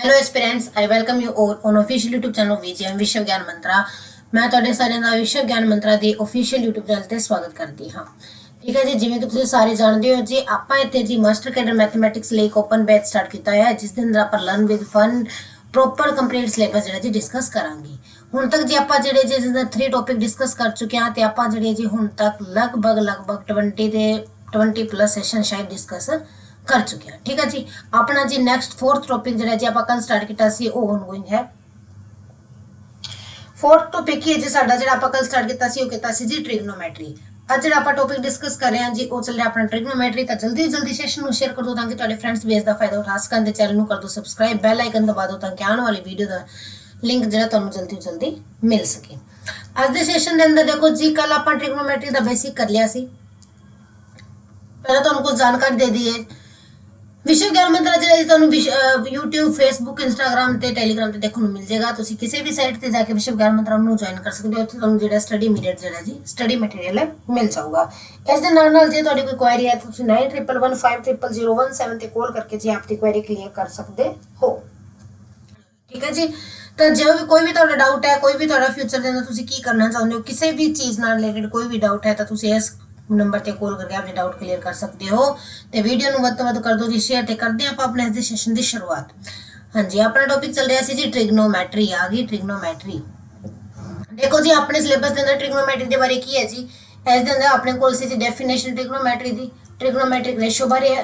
Hello aspirants, I welcome you all on official YouTube channel VGM विश्व ज्ञान मंत्रा। मैं ਤੁਹਾਡੇ ਸਾਰਿਆਂ ਦਾ ਵਿਸ਼ਵ ਗਿਆਨ ਮੰਤਰਾ ਦੇ ਅਫੀਸ਼ੀਅਲ YouTube ਚੈਨਲ ਤੇ ਸਵਾਗਤ ਕਰਦੀ ਹਾਂ। ਠੀਕ ਹੈ ਜੀ, ਜਿਵੇਂ ਕਿ ਤੁਸੀਂ ਸਾਰੇ ਜਾਣਦੇ ਹੋ ਜੀ, ਆਪਾਂ ਇੱਥੇ ਜੀ ਮਾਸਟਰ ਕੈਡਰ ਮੈਥਮੈਟਿਕਸ ਲਈ ਇੱਕ ਓਪਨ ਬੈਚ ਸਟਾਰਟ ਕੀਤਾ ਹੋਇਆ ਹੈ, ਜਿਸ ਦੇ ਅੰਦਰ ਆਪਾਂ learn with fun proper complete syllabus ਜਿਹੜਾ ਜੀ ਡਿਸਕਸ ਕਰਾਂਗੇ। ਹੁਣ ਤੱਕ ਜੀ ਆਪਾਂ ਜਿਹੜੇ ਜੀ ਜਿਹਦਾ 3 ਟੌਪਿਕ ਡਿਸਕਸ ਕਰ ਚੁੱਕੇ ਹਾਂ ਤੇ ਆਪਾਂ ਜਿਹੜੇ ਜੀ ਹੁਣ ਤੱਕ ਲਗਭਗ 20 ਤੇ 20 ਪਲੱਸ ਸੈਸ਼ਨ ਸ਼ਾਇਦ ਡਿਸਕਸ कर चुके हैं। ठीक है जी, अपना जी नेक्स्ट 4th टॉपिक जो जी आप कल स्टार्ट किया सी वो ऑनगोइंग है। 4th टॉपिक ही है जी साडा जेड़ा आप कल स्टार्ट किया सी वो किया सी जी ट्रिग्नोमेट्री। आज जेड़ा आप टॉपिक डिस्कस कर रहे हैं जी वो चल रहा अपना ट्रिग्नोमेट्री। तो जल्दी सेशन को शेयर कर दो ताकि तुम्हारे फ्रेंड्स भी इसका फायदा उठा सकन। ते चैनल को कर दो सब्सक्राइब, बेल आइकन दबा दो ताकि आने वाली वीडियो का लिंक जो तुहानू जल्दी मिल सके। आज के सेशन के अंदर देखो जी, कल आप ट्रिग्नोमेट्री का बेसिक कर लिया सी, पहले तुहानू कुछ जानकारी दे दी है। विश्व ज्ञान मंत्रा जो यूट्यूब, फेसबुक, इंस्टाग्राम ते टेलीग्राम ते देखने मिल जाएगा। तुसी किसी भी साइट ते जाके विश्व ज्ञान मंत्रा नू ज्वाइन कर सकते हो। उत्थे तुहानू जेड़ा स्टडी मटीरियल जी स्टडी मटीरियल है मिल जाऊगा। इस दे नाल नाल जे तुहाडी कोई क्वेरी है तुसी 9111500017 ते कॉल करके जी आपकी क्वेरी क्लियर कर सकते हो। ठीक है जी, तो जो भी कोई भी तुहाडा डाउट है, कोई भी तुहाडा फ्यूचर दे अंदर तुसी की करना चाहुंदे हो, किसी भी चीज़ नाल रिलेटेड कोई भी डाउट है तो तुसी इस नंबर ते कॉल करके अपने डाउट क्लियर कर सकते हो। तो वीडियो वध तो वध कर दो जी शेयर। तो करते हैं आप अपने इस सेशन की शुरुआत। हाँ जी, अपना टॉपिक चल रहा सी जी ट्रिग्नोमेट्री। आ गई ट्रिग्नोमेट्री। देखो जी, अपने सिलेबस के अंदर ट्रिग्नोमेट्री के बारे की है जी। इस दे अंदर अपने कोल सी जी डेफिनेशन ट्रिग्नोमेट्री दी, ट्रिग्नोमेट्रिक रेशो बारे है,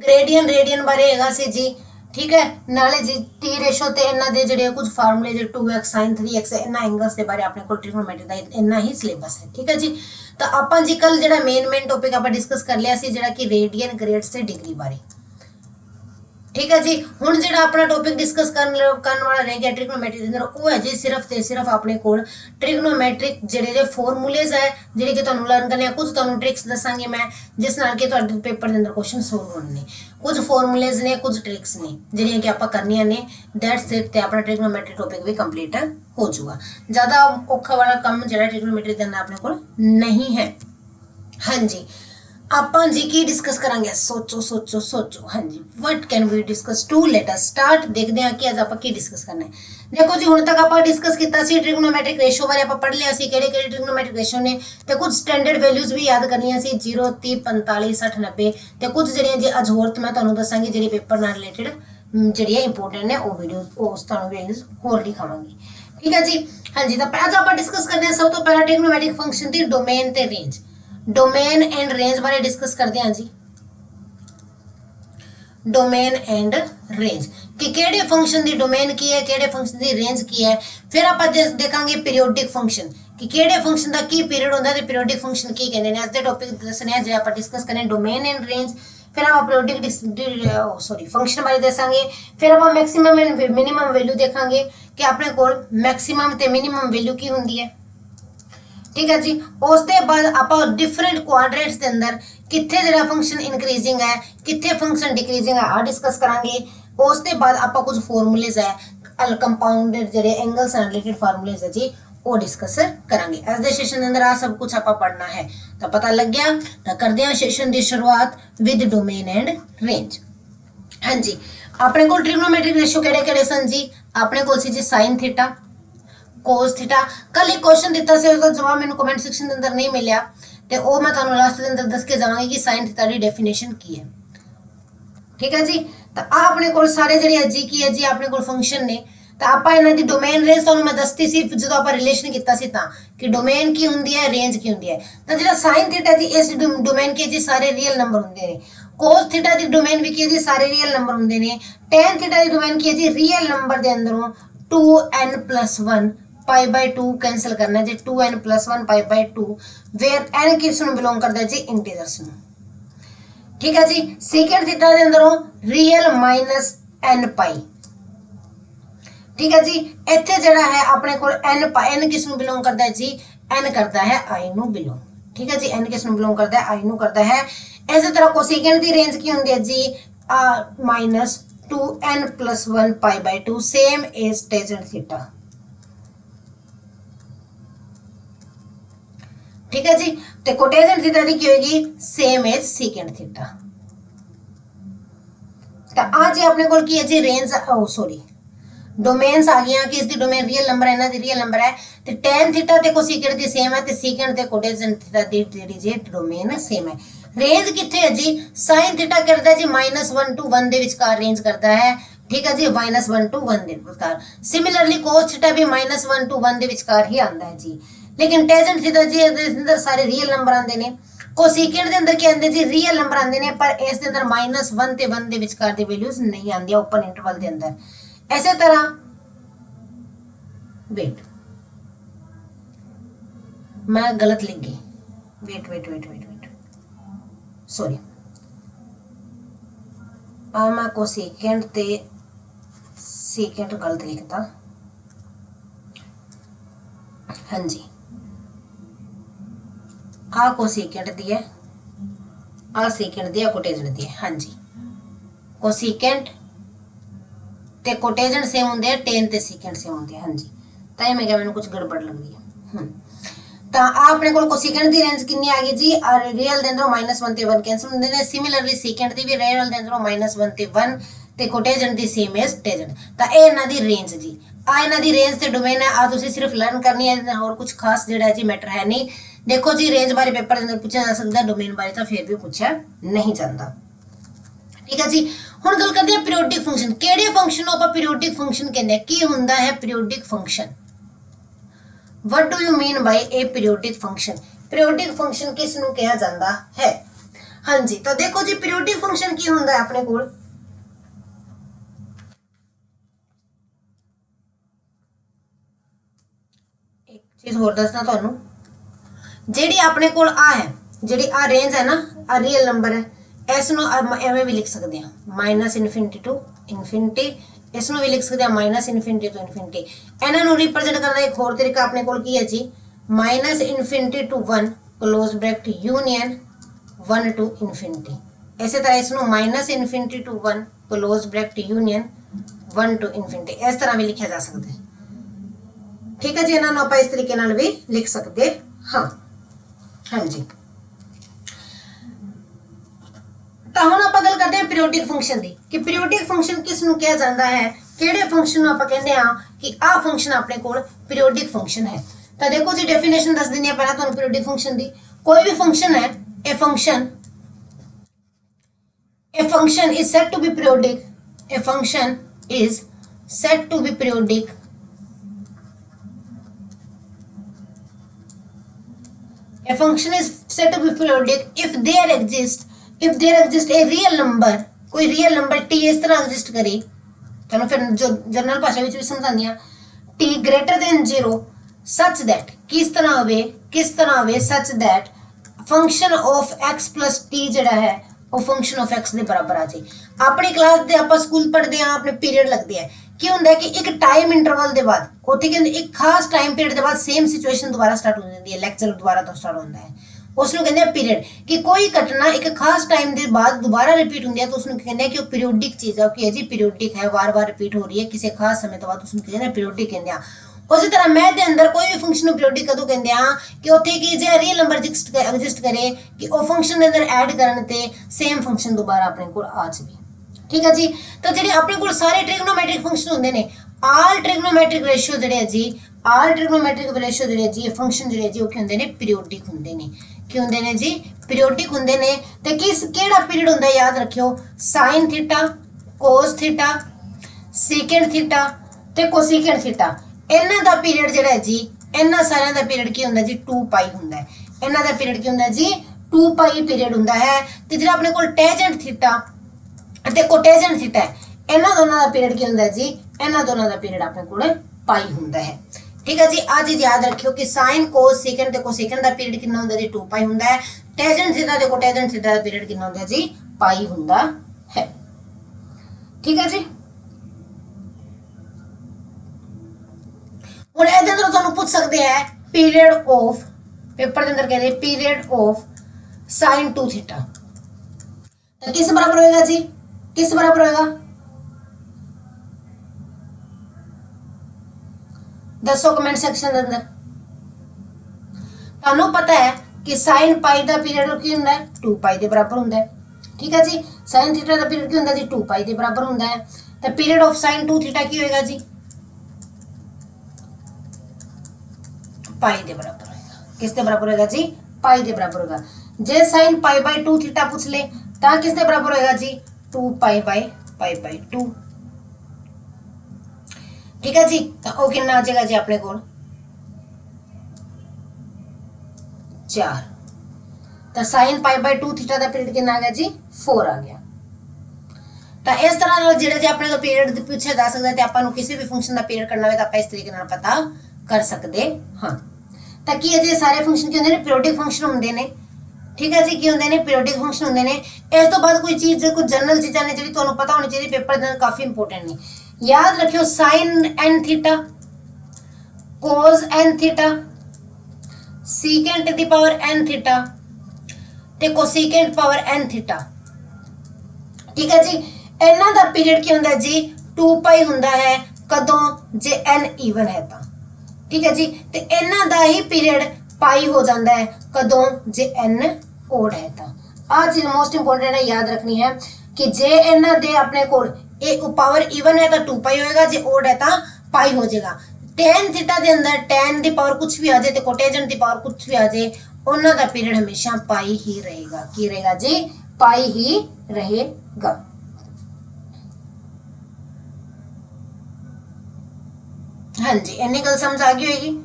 ग्रेडियन रेडियन बारे हैगा सी जी। ठीक है, नाले जी टी रेशो ते इन्ना दे जेडे कुछ फार्मूले जे 2x sin 3x इन्ना एंगल्स दे बारे अपने को ट्रिग्नोमेट्री दा इन्ना ही सिलेबस है। ठीक है जी, तो आपां जी कल जेड़ा मेन टॉपिक आपां डिस्कस कर लिया सी जेड़ा कि रेडियन, ग्रेड से डिग्री बारे। ठीक है जी, हुण जेड़ा अपना टॉपिक डिस्कस करन वाला रह गया ट्रिग्नोमेट्री दे अंदर वो है जी सिर्फ ते सिर्फ अपने कोल ट्रिग्नोमेट्रिक जेड़े जे फॉर्मूलेज है जेड़े कि तुहानू लर्न करने, कुछ तुहानू ट्रिक्स दसांगी मैं जिस नाल कि तुहाडे पेपर दे अंदर क्वेश्चन सॉल्व होने ने। कुछ फॉर्मूलेज ने, कुछ ट्रिक्स ने जेड़ियां कि आपां करनियां ने। दैट्स इट, ते अपना ट्रिग्नोमेट्री टॉपिक भी कंप्लीट हो जाऊगा। ज़्यादा औखा वाला काम जेड़ा ट्रिग्नोमेट्री दे अंदर अपने कोल नहीं है। हाँ जी, ਆਪਾਂ जी की डिस्कस करांगे, सोचो सोचो सोचो। हाँ जी, what can we discuss to let us start. देखते हैं कि आज आप की डिस्कस करना है। देखो जी, हुण तक आप डिस्कस किया सी ट्रिग्नोमेट्रिक रेशो बारे। आप पढ़ लिया सी केड़े केड़े ट्रिग्नोमेट्रिक रेशो ने, ते कुछ स्टैंडर्ड वैल्यूज भी याद करनियां सी 0, 30, 45, 60, 90 ते कुछ जड़ियां जी अज होर मैं तुहानू दसांगी जेड़ी पेपर नाल रिलेटेड जड़ियां इंपोर्टेंट ने वो वीडियो उस तुहानू वैल्यूज होर दिखावांगी। ठीक है जी। हाँ जी, तो आज आप डिस्कस करने सब तो पहला ट्रिग्नोमेट्रिक फंक्शन दी डोमेन ते रेंज। डोमेन एंड रेंज बारे डिस्कस करते हैं जी। डोमेन एंड रेंज कि केड़े फंक्शन दी डोमेन की है, केड़े फंक्शन दी रेंज की है। फिर आप देखांगे पीरियोडिक फंक्शन कि केड़े फंक्शन दा की पीरियड होंदा ते पीरियोडिक फंक्शन की कहंदे ने। आज दे टॉपिक दसने जे आप डिस्कस करने डोमेन एंड रेंज। फिर आप पीरियोडिक फंक्शन बारे दसांगे। फिर आप मैक्सिमम एंड मिनिमम वैल्यू देखांगे कि अपने कोल मैक्सिमम ते मिनिमम वैल्यू की हुंदी है। ठीक है जी, उसके बाद आप डिफरेंट क्वाड्रेंट्स के अंदर कितने जरा फंक्शन इंक्रीजिंग है, कितने फंक्शन डिक्रीजिंग है, आ डिस्कस करांगे। उसके बाद आप कुछ फॉर्मूलेज है कंपाउंडेड जरे एंगल्स से रिलेटेड फॉर्मूलेज है जी वो डिस्कस करांगे। आज दे सेशन के अंदर आ सब कुछ आप पढ़ना है। तो पता लग गया, तो करते हैं सेशन की शुरुआत विद डोमेन एंड रेंज। हाँ जी, अपने को ट्रिग्नोमेट्रिक रेशो केड़े केड़े सन जी। अपने को सी जी साइन थीटा, कोस थीटा। कल एक क्वेश्चन दिता से उसका जवाब मैंने कमेंट सेक्शन के अंदर नहीं मिलया, तो वो मैं तुहानू लास्ट के अंदर दस के जावांगी कि साइन थीटा की डेफिनेशन की है। ठीक है जी, तो आ अपने को सारे जड़े जी की है जी अपने को फंक्शन ने। तो आप इन्हां दी डोमेन रेंज तुहानू मैं दसती सी जो आप रिलेशन किया सी तां कि डोमेन की हुंदी है, रेंज की हुंदी है। तो जिहड़ा साइन थीटा जी इस डोमेन के जी सारे रियल नंबर हुंदे ने। कोस थीटा दी डोमेन भी की जी सारे रियल नंबर हुंदे ने। टेन थीटा दी डोमेन की है जी रियल नंबर दे अंदरों 2n+1 पाई बाय 2 कैंसिल करना है जी 2n+1 pi by 2 where n किस नु बिलोंग करता है जी इंटीजर्स नु। ठीक है जी, सेकेंड थीटा दे अंदरों रियल -n पाई। ठीक है जी, इत्थे जड़ा है अपने को n किस नु बिलोंग करता है जी, n करता है i नु बिलोंग। ठीक है जी, n किस नु बिलोंग करता है, i नु करता है। इसी तरह कोसेकेंड दी रेंज की हुंदी है जी -2n+1 pi by 2 same as tangent theta. ठीक है जी, तो कोटेजेंट थीटा की होगी सेम एज सीकेंट थीटा। तो आ जी अपने को की है जी रेंज सॉरी डोमेन्स आ गई कि इसकी डोमेन रियल नंबर है, इन्हां दी रियल नंबर है तो tan थीटा ते कोसेकेंट दी सेम है ते सेकेंट ते कोटेजेंट थीटा दी जेडी जी डोमेन सेम है। रेंज किथे है जी sin थीटा करदा है जी -1 to 1 दे विचकार रेंज करता है, ठीक है जी -1 to 1 दे विचकार। सिमिलरली cos थीटा भी -1 to 1 दे विचकार ही आंदा है जी। लेकिन टेंजेंट थीटा जी इहदे अंदर सारे रियल नंबर आंदे ने, कोसेकेंट दे अंदर क्या आंदे जी रियल नंबर आंदे ने, पर इस दे अंदर -1 ते 1 दे विचकार दी वैल्यूज नहीं आंदी ओपन इंटरवल दे अंदर। ऐसे तरह वेट मैं गलत लिख गई, wait wait wait wait wait sorry मैं कोसेकेंट ते सेकेंड गलत लिखता। हाँ जी आ कोसेकेंट दी है, आ सेकेंड दी, आ कोटेजेंट दी है। हाँ जी कोसेकेंट ते कोटेजेंट सेम होंगे है, टेन ते सेकेंड सेम होंगे। हाँ जी तां मैं क्या मैंने कुछ गड़बड़ लग रही है। तो अपने को कोसेकेंट दी रेंज कितनी आ गई जी रियल दे अंदरों -1 ते 1 कैंसिल होंदे ने। सिमिलरली सेकेंड दी भी रियल दे अंदरों -1 ते 1 ते कोटेजेंट दी सेम एज टेजेंट। तो ये इन्हां दी रेंज जी आ इन्हां दी रेंज ते डोमेन है आ तुसीं सिर्फ लर्न करनी है और कुछ खास जिहड़ा जी मैटर है नहीं। देखो जी रेंज बारे पेपर के अंदर पूछा जा सकता है, डोमेन बारे तो फिर भी पूछा नहीं जाता। ठीक है जी हुण गल करते हैं पीरियोडिक फंक्शन। किहड़े फंक्शन नूं आपां पीरियोडिक फंक्शन कहंदे हैं? की हुंदा है periodic function? What do you mean by a periodic function? Periodic function किस नूं कहा जाता है? हाँ जी तो देखो जी पीरियोडिक फंक्शन की हुंदा है अपने कोल एक चीज होर दसना तुहानू, जेडी अपने कोल आ है जेडी आ रेंज है ना आ रियल नंबर है, इस नूं एवें भी लिख सकते हैं -∞ टू इनफिनिटी, इसनों भी लिख सकते हैं -∞ टू इनफिनिटी। इन्हां नूं रिप्रेजेंट करने का एक होर तरीका अपने कोल की है जी -∞ to 1 close bracket union 1 to infinity. इसी तरह इसनों -∞ to 1 close bracket union 1 to infinity इस तरह भी लिखा जा सकता है। ठीक है जी इन्हां नूं आपां इस तरीके नाल भी लिख सकते हाँ। हाँ जी तो हुण आपां गल करते हैं पीरियोडिक फंक्शन दी कि पीरियोडिक फंक्शन किस नूं कहा जाता है, किहड़े फंक्शन नूं आपां कहंदे हां कि आ फंक्शन अपने कोल पीरियोडिक फंक्शन है। तो देखो जी डेफिनेशन दस दिनी है पहला तुहानूं पीरियोडिक फंक्शन दी। कोई भी फंक्शन है a function is said to be periodic, a function is said to be periodic a function is said to be periodic if there exists a real number, कोई real number t इस तरह exist करे चलो फिर जो general भाषा विच भी समझानी है t greater than 0 such that किस तरह होवे such that function of x plus t जड़ा है वो फंक्शन ऑफ x दे बराबर आ जाए। अपनी क्लास दे आप स्कूल पढ़ते हैं अपने पीरियड लगते हैं की हुंदा है कि एक टाइम इंटरवल दे बाद उत्थे कहंदे एक खास टाइम पीरियड दे बाद सेम सिचुएशन दोबारा स्टार्ट हो जाती है, लेक्चर दोबारा तो स्टार्ट होता है उसनों कहंदे हैं पीरियड। कि कोई घटना एक खास टाइम दे बाद दोबारा रिपीट होंदी है तो उसनों कहंदे हैं कि वो पीरियोडिक चीज है कि जी पीरियोडिक है बार बार रिपीट हो रही है किसी खास समय तो बाद उसनों कहंदे हैं पीरियोडिक कहंदे हैं। उसी तरह मैथ दे अंदर कोई भी फंक्शन पीरियोडिक कदों कहंदे हैं कि उत्थे कि जे रियल नंबर एग्जिस्ट करे कि वो फंक्शन दे अंदर ऐड करन ते सेम फंक्शन दोबारा अपने कोल आ जावे। ठीक है जी तो जेडे अपने कोल सारे ट्रिग्नोमेट्रिक फंक्शन होंदे ने ऑल ट्रिग्नोमेट्रिक रेशियो जेडे है जी ऑल ट्रिग्नोमेट्रिक रेशियो जेडे जी फंक्शन जेडे जी वो की होंदे ने पीरियोडिक होंदे ने की होंदे ने जी पीरियोडिक होंदे ने। ते किस केड़ा पीरियड होंदा है याद रखियो sin theta cos theta secant theta ते कोसेकेंट थीटा इन्हां दा पीरियड जेड़ा है जी इन्हां सारियां दा पीरियड की होंदा जी 2 पाई होंदा है। इन्हां दा पीरियड की होंदा जी 2 पाई पीरियड होंदा है। ते जेड़ा अपने कोल टेंजेंट थीटा ते कोटेजेंट थीटा है इन्हां दोनों दा पीरियड की होंदा जी इन्हां दोनों दा पीरियड अपने कोल पाई होंदा है। ठीक है जी आज याद रखियो कि sin cos secant ते कोसेकेंट दा पीरियड कितना होंदा जी 2 पाई होंदा है। टेंजेंट थीटा ते कोटेजेंट थीटा दा पीरियड कितना होंदा जी पाई होंदा है। ठीक है जी हुण इहदे अंदर तुहानूं पूछ सकदे हैं पीरियड ऑफ पेपर के अंदर कहते हैं पीरियड ऑफ sin 2 थीटा तो किस बराबर होएगा जी किस बराबर होएगा दसो कमेंट सेक्शन के अंदर। तुहानूं पता है कि sin पाई का पीरियड की हुंदा है 2 पाई के बराबर हुंदा है। ठीक है जी sin थीटा ਦਾ ਪੀਰੀਅਡ ਕੀ ਹੁੰਦਾ ਜੀ 2 ਪਾਈ ਦੇ ਬਰਾਬਰ ਹੁੰਦਾ ਹੈ। ਤਾਂ ਪੀਰੀਅਡ ਆਫ sin 2 ਥੀਟਾ ਕੀ ਹੋਏਗਾ ਜੀ ਪਾਈ ਦੇ ਬਰਾਬਰ ਹੋਏਗਾ। ਕਿਸ ਦੇ ਬਰਾਬਰ ਹੋਏਗਾ ਜੀ ਪਾਈ ਦੇ ਬਰਾਬਰ ਹੋਏਗਾ। ਜੇ sin पाई बाय 2 थीटा पूछ ले ਤਾਂ ਕਿਸ ਦੇ ਬਰਾਬਰ ਹੋਏਗਾ ਜੀ 2 पाई बाय 2। ठीक है जी। ਤਾਂ ਉਹ ਕਿੰਨਾ ਆ ਜਾਏਗਾ ਜੀ ਆਪਣੇ ਕੋਲ 4। ਤਾਂ sin pi by 2 theta the period ਕਿੰਨਾ ਆ ਗਿਆ ਜੀ 4 ਆ ਗਿਆ। ਤਾਂ ਇਸ ਤਰ੍ਹਾਂ ਨਾਲ ਜਿਹੜੇ ਜੇ ਆਪਣੇ ਕੋਲ ਪੀਰੀਅਡ ਪੁੱਛਿਆ ਜਾ ਸਕਦਾ ਤੇ ਆਪਾਂ ਨੂੰ ਕਿਸੇ ਵੀ ਫੰਕਸ਼ਨ ਦਾ ਪੀਰੀਅਡ ਕੱਢਣਾ ਹੋਵੇ ਤਾਂ ਆਪਾਂ ਇਸ ਤਰੀਕੇ ਨਾਲ ਪਤਾ ਕਰ ਸਕਦੇ ਹਾਂ। ਤਾਂ ਕੀ ਇਹ ਸਾਰੇ ਫੰਕਸ਼ਨ ਕੀ ਹੁੰਦੇ ਨੇ ਪੀਰੀਓਡਿਕ ਫੰਕਸ਼ਨ ਹੁੰਦੇ ਨੇ। ठीक है जी की होंगे ने पीरियोडिक फंक्शन होंगे ने। इस तो बाद कोई चीज कुछ जनरल चीज़ा ने जी तुहानू पता होनी चाहिए पेपर दे काफी इंपोर्टेंट ने। याद रखियो sin n theta cos n theta secant दी पावर n थीटा ते cosecant पावर n थीटा। ठीक है जी। इन्हां दा पीरियड की हुंदा जी 2 पाई हुंदा है कदों जे n इवन है तां। ठीक है जी। ते इन्हां दा ही पीरियड पाई हो जाता है कदों जे n ओड है तां। आ चीज मोस्ट इंपोर्टेंट है याद रखनी है कि जे इन्हां दे अपने कोल एक पावर इवन है तो 2 पाई होएगा जे ओड है तां पाई हो जाएगा। tan थीटा दे अंदर tan दी पावर कुछ भी आ जाए ते कोटेजेंट दी पावर कुछ भी आ जाए उन्हां दा पीरियड हमेशा पाई ही रहेगा। की रहेगा जी पाई ही रहेगा। हाँ जी इन्नी गल समझ आ गई होगी।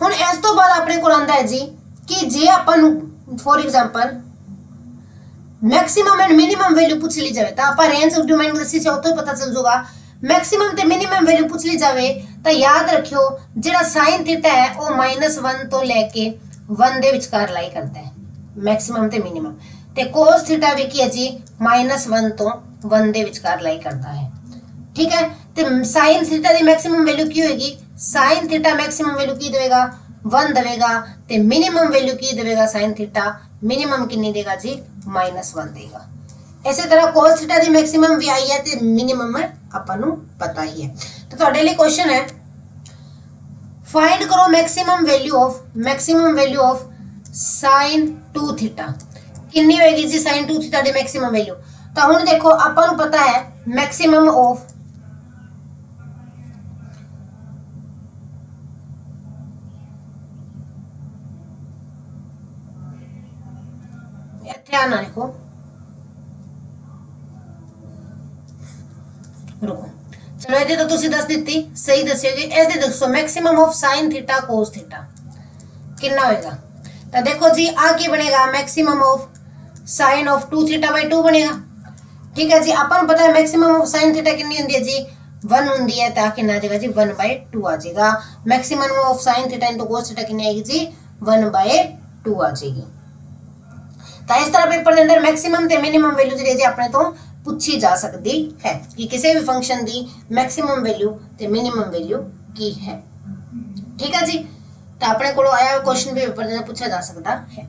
ਹੁਣ ਇਸ ਤੋਂ ਬਾਅਦ ਆਪਣੇ ਕੋਲ ਆਂਦਾ ਹੈ ਜੀ ਕਿ ਜੇ ਆਪਾਂ ਨੂੰ for example maximum and minimum value ਪੁੱਛ ਲਈ ਜਾਵੇ ਤਾਂ ਆਪਾਂ ਰੇਂਜ ਆਫ ਡੋਮੇਨ ਗ੍ਰੈਸੀ ਸੇ ਉੱਥੋਂ ਪਤਾ ਚੱਲ ਜਾਊਗਾ। ਮੈਕਸਿਮਮ ਤੇ ਮਿਨੀਮਮ ਵੈਲਿਊ ਪੁੱਛ ਲਈ ਜਾਵੇ ਤਾਂ ਯਾਦ ਰੱਖਿਓ ਜਿਹੜਾ sin ਥੀਟਾ ਹੈ ਉਹ -1 ਤੋਂ ਲੈ ਕੇ 1 ਦੇ ਵਿਚਕਾਰ ਲਾਈ ਕਰਦਾ ਹੈ ਮੈਕਸਿਮਮ ਤੇ ਮਿਨੀਮਮ। ਤੇ cos ਥੀਟਾ ਵੀ ਕੀ ਹੈ ਜੀ -1 ਤੋਂ 1 ਦੇ ਵਿਚਕਾਰ ਲਾਈ ਕਰਦਾ ਹੈ। ठीक है। ਤੇ sin ਥੀਟਾ ਦੀ ਮੈਕਸਿਮਮ ਵੈਲਿਊ ਕੀ ਹੋਏਗੀ sin थीटा मैक्सिमम वैल्यू की देगा 1 देगा ते मिनिमम वैल्यू की देगा sin थीटा मिनिमम कितनी देगा जी -1 देगा। इसी तरह cos थीटा दी मैक्सिमम भी आई है ते मिनिमम अपन नू पता ही है। तो ਤੁਹਾਡੇ ਲਈ क्वेश्चन है फाइंड करो maximum value of sin 2 theta कितनी होएगी जी sin 2 theta the maximum value. तो हुण देखो अपन नू पता है मैक्सिमम ऑफ ध्यान रखो रुको चलो ये तो तुसी दस दी सही दसियोगे। ऐसे दसो maximum of sin theta cos theta कितना होएगा। तो देखो जी आ की बनेगा maximum of sin of 2 theta by 2 बनेगा। ठीक है जी। अपन पता है मैक्सिमम ऑफ sin थीटा कितनी होंदी है जी 1 होंदी है तो कितना आ जाएगा जी 1/2 आ जाएगा। Maximum of sin theta into cos theta कितनी आएगी जी 1/2 आ जाएगी। तो इस तरह पेपर के अंदर मैक्सिमम ते मिनिमम वैल्यू जी अपने तो पूछी जा सकती है कि किसी भी फंक्शन की मैक्सिमम वैल्यू ते मिनिमम वैल्यू की है। ठीक है जी। तो अपने को आया क्वेश्चन भी पेपर में पूछा जा सकता है।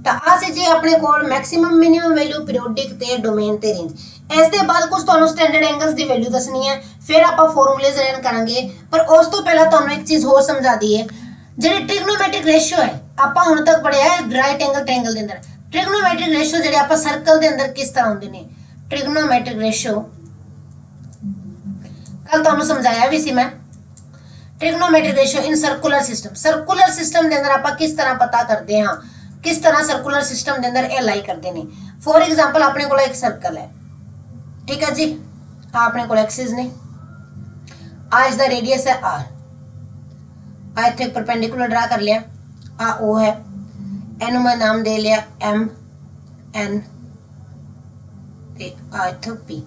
तो आ सी जी अपने को मैक्सिमम मिनिमम वैल्यू पीरियोडिक ते डोमेन ते रेंज। इस दे बाद कुछ तुहानू स्टैंडर्ड एंगल्स की वैल्यू दसनी है फिर आप फॉर्मूलेज लर्न करांगे। पर उस तो पहला तुहानू एक चीज होर समझा दी है जी ट्रिग्नोमेट्रिक रेशियो है आपां हुण तक पढ़िया है राइट एंगल ट्रायंगल के अंदर। ट्रिग्नोमेट्रिक रेशियो ਜਿਹੜੇ ਆਪਾਂ ਸਰਕਲ ਦੇ ਅੰਦਰ ਕਿਸ ਤਰ੍ਹਾਂ ਹੁੰਦੇ ਨੇ ट्रिग्नोमेट्रिक रेशियो ਕੱਲ ਤੁਹਾਨੂੰ ਸਮਝਾਇਆ ਵੀ ਸੀ ਮੈਂ। Trigonometric ratio in circular system ਦੇ ਅੰਦਰ ਆਪਾਂ ਕਿਸ ਤਰ੍ਹਾਂ ਪਤਾ ਕਰਦੇ ਹਾਂ किस तरह सर्कुलर सिस्टम के अंदर अलाई करते हैं। फॉर एग्जाम्पल अपने को एक सर्कल है ठीक है जी अपने को एक्सिस ने आ इसका रेडियस है आर आ इतने परपेंडिकुलर ड्रा कर लिया आ ओ है एनू मैं नाम दे लिया एम एन आ इतने पी।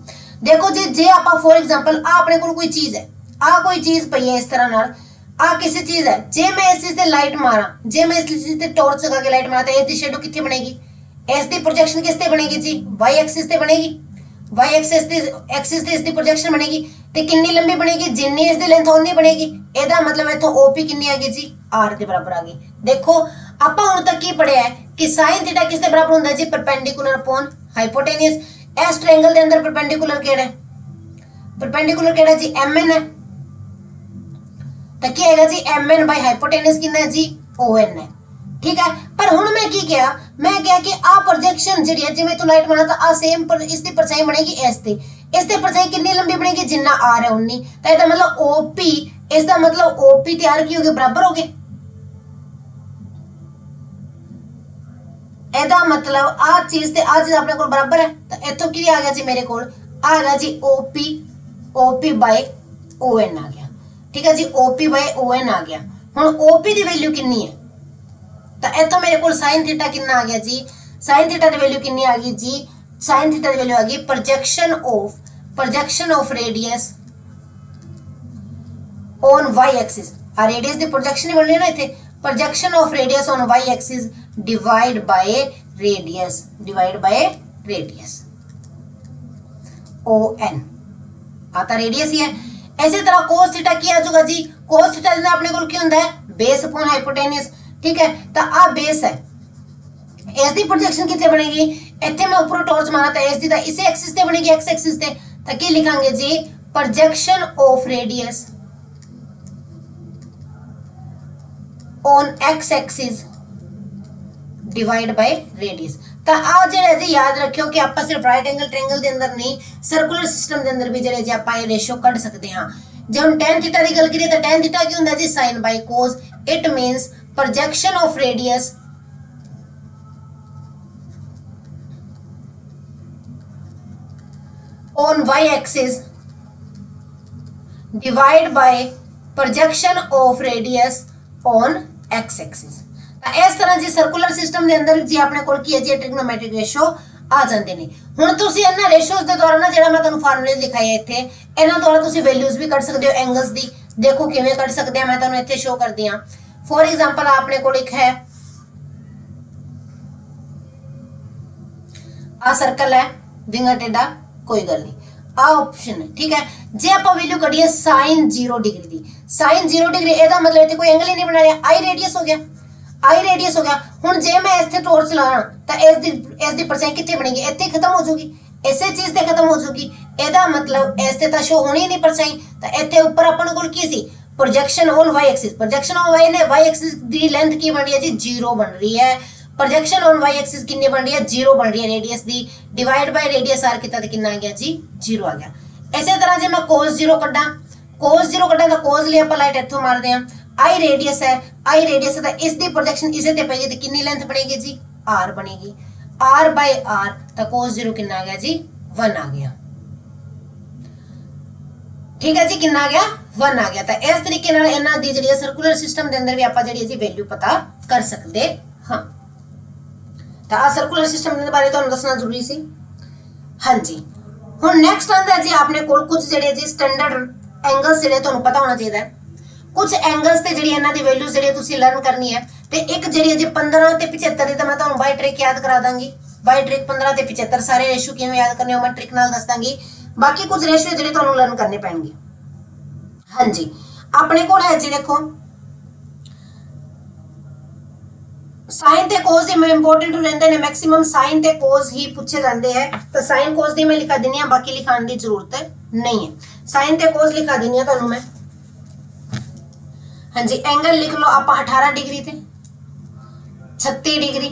देखो जी जे आप फॉर एग्जाम्पल आ अपने को कोई चीज है आ कोई चीज पई है इस तरह नाल आ किसी चीज है जे मैं इस चीज से लाइट मारा जे मैं इस चीज से टॉर्च लगा के लाइट मारा तो इसकी शेडो कितनी बनेगी इस दी प्रोजेक्शन किस ते बनेगी जी वाई एक्सिस ते बनेगी वाई एक्सिस ते इसकी प्रोजेक्शन बनेगी ते कितनी लंबी बनेगी जितनी इसकी लेंथ उतनी बनेगी। एदा मतलब इथों ओपी कितनी आ गई जी आर के बराबर आ गई। देखो आपां हुण तक की पढ़िया है कि साइन थीटा किस दे बराबर हुंदा है जी परपेंडिकुलर अपॉन हाइपोटेन्यूज। इस ट्रायंगल दे अंदर परपेंडिकुलर केड़ा है जी एम एन है तो क्या है जी एम एन बाई हाइपोटेन्यूज कितना है जी ओ एन है ठीक है। पर हुण मैं की किया, मैं कहा कि आ प्रोजेक्शन जिहड़ी है जिवें तू लाइट बना तो आ सेम पर इसकी परछाई बनेगी इस ते परछाई कितनी लंबी बनेगी जिन्ना आर है 19, तो इसका मतलब ओपी, इसका मतलब ओपी ते आर की हो गए बराबर हो गए। ਇਹਦਾ मतलब आ चीज ते आ चीज अपने को बराबर है, तो इथों की आ गया जी मेरे को आ गया जी ओपी बाय ओएन आ गया। ठीक है जी, ओपी बाय ओएन आ गया। हुण ओपी की वैल्यू कितनी है, तो इथों मेरे को साइन थीटा कितना आ गया जी, साइन थीटा की वैल्यू कितनी आ गई जी, साइन थीटा की वैल्यू आ गई projection of radius on Y axis. आ रेडियस की प्रोजेक्शन ही बन रही है ना इथे, projection of radius on Y axis divide by radius O N, आता रेडियस ही है। इसी तरह कोस थीटा की आ जाएगा जी, कोस थीटा अपने को क्या होता है बेस अपॉन हाइपोटेन्यूस। ठीक है, तो आ बेस है, इसकी प्रोजेक्शन कितने बनेगी, इतने मैं ऊपर टॉर्च मारा था इसकी, तो इसी एक्सिस ते बनेगी एक्स एक्सिस ते, तो क्या लिखांगे जी projection of radius on x axis divide by radius. तो आ जेड़ा जी याद रखियो कि आप सिर्फ राइट एंगल ट्रायंगल के अंदर नहीं, सर्कुलर सिस्टम के अंदर भी जेड़े जी आप रेशियो कढ सकते हैं। जब हम tan थीटा की गल करिए तो tan थीटा की होंदा जी sin by cos, it means projection of radius on y axis divide by projection of radius on x axis. इस तरह जी सर्कुलर सिस्टम के अंदर जी अपने को की है जी ट्रिग्नोमेट्रिक रेशियो आ जाते हैं। हुण तुसीं इन्हां रेशियोज के द्वारा ना जेड़ा मैं तुहानूं फार्मूले दिखाए इत्थे, इन्हां द्वारा तुसीं वैल्यूज भी कढ सकते हो एंगल्स दी। देखो किवें कढ सकते हैं, मैं तुहानूं इत्थे शो करदी हां। फॉर एग्जांपल अपने को एक है आ सर्कल है विंगा टेढ़ा, कोई गल नहीं, आ ऑप्शन है। ठीक है, जे आप वैल्यू कढिए sin 0 डिग्री दी, sin 0 डिग्री ਇਹਦਾ मतलब इत्थे कोई एंगल ही नहीं बना रहा, आई रेडियस हो गया, आई रेडियस हो गया। हुण जे मैं इत्थे टॉर्च लावां तो इस दी परछाई कित्थे बनेगी, इत्थे खत्म हो जाएगी, इसे चीज ते खत्म हो जाएगी। ਇਹਦਾ मतलब इस ते तां शो होनी नहीं परछाई, तो इत्थे ऊपर अपन कोल की सी projection on Y axis, projection on y ने वाई एक्सिस दी लेंथ की बन रही है जी 0 बन रही है, प्रोजेक्शन ऑन वाई एक्सिस कितनी बन रही है 0 बन रही है रेडियस दी, डिवाइड बाय रेडियस आर कितना ते कितना आ गया जी 0 आ गया। इसी तरह जे मैं cos 0 कड्डा, cos 0 कड्डा तो cos लिए अपन लाइट इत्थों मारदे हां, आई रेडियस है, आई रेडियस है तो इसकी प्रोजेक्शन इसे ते पई तो कितनी लेंथ बनेगी जी r बनेगी, r बाय r तो cos 0 कितना आ गया जी 1 आ गया। ठीक है जी, कितना आ गया 1 आ गया। तो इस तरीके नाल इन्हां दी जिहड़ी सर्कुलर सिस्टम दे अंदर भी आपां जिहड़ी जी वैल्यू पता कर सकते हां। तो आ सर्कुलर सिस्टम के बारे तुहानूं दसना जरूरी सी। हाँ जी, हुण नैक्सट आंदा जी अपने कोल कुछ जिहड़े जी स्टैंडर्ड एंगल्स जिहड़े तुहानूं पता होना चाहिए, कुछ एंगल्स ते जिहड़ी इन्हां दी वैल्यूज जिहड़ी तुसीं लर्न करनी है। ते एक जिहड़ी जी 15 ते 75 दी मैं तुहानूं बाय ट्रिक याद करा दांगी, बाय ट्रिक 15 ते 75 सारे रेशियो किवें याद करने हो मैं ट्रिक नाल दस दांगी, बाकी कुछ रेशियो जिहड़े तुहानूं लर्न करने पैणगे। हाँ जी, अपने कोल है जी देखो साइन ते कोस ही इंपोर्टेंट रहते हैं, मैक्सिमम साइन ते कोस ही पूछे जाते हैं, तो साइन कोस दी मैं लिखा देनी है, बाकी लिखाने की जरूरत नहीं है। साइन ते कोस लिखा देनी है तुहानूं मैं। हाँ जी, एंगल लिख लो आप 18 डिग्री थे 36 डिग्री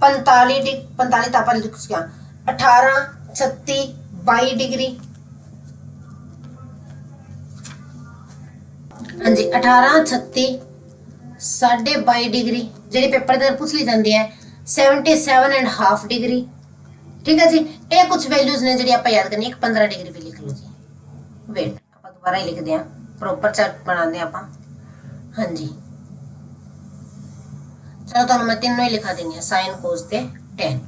45 तो आप लिख सकें 18 36 22 डिग्री। हाँ जी, 18 36 22.5 डिग्री जी पेपर के पूछ ली जाती है, 77.5 डिग्री। ठीक है जी, ये कुछ वैल्यूज ने जी आप याद करनी है। 15 डिग्री भी लिख लो जी, वेट आप दोबारा ही लिखते हैं, प्रॉपर चार्ट बनाते हैं आप। हाँ जी, चलो तो मैं तीनों ही लिखा देनी है, साइन कोस ते टेन।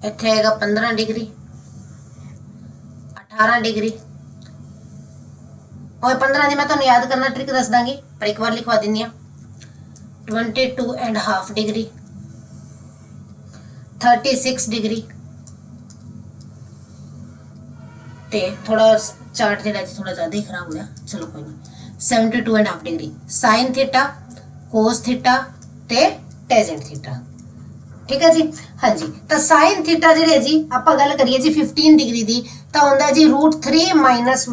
इत्थे आएगा 15 डिग्री 18 डिग्री और 15 दी मैं तुहानूं याद करना ट्रिक दस दांगी, पर एक बार लिखवा दिनी है 22.5 डिग्री 36 डिग्री ते थोड़ा चार्ट जिहड़ा थोड़ा ज़्यादा ही खराब हो गया, चलो कोई नहीं। 72.5 degree sine theta cos theta ते टेजेंट थीटा। ठीक है जी, हाँ जी, तो साइन थीटा जिहड़े जी आप गल करिए जी 15 डिग्री दी तो हुंदा जी √3 - 1/2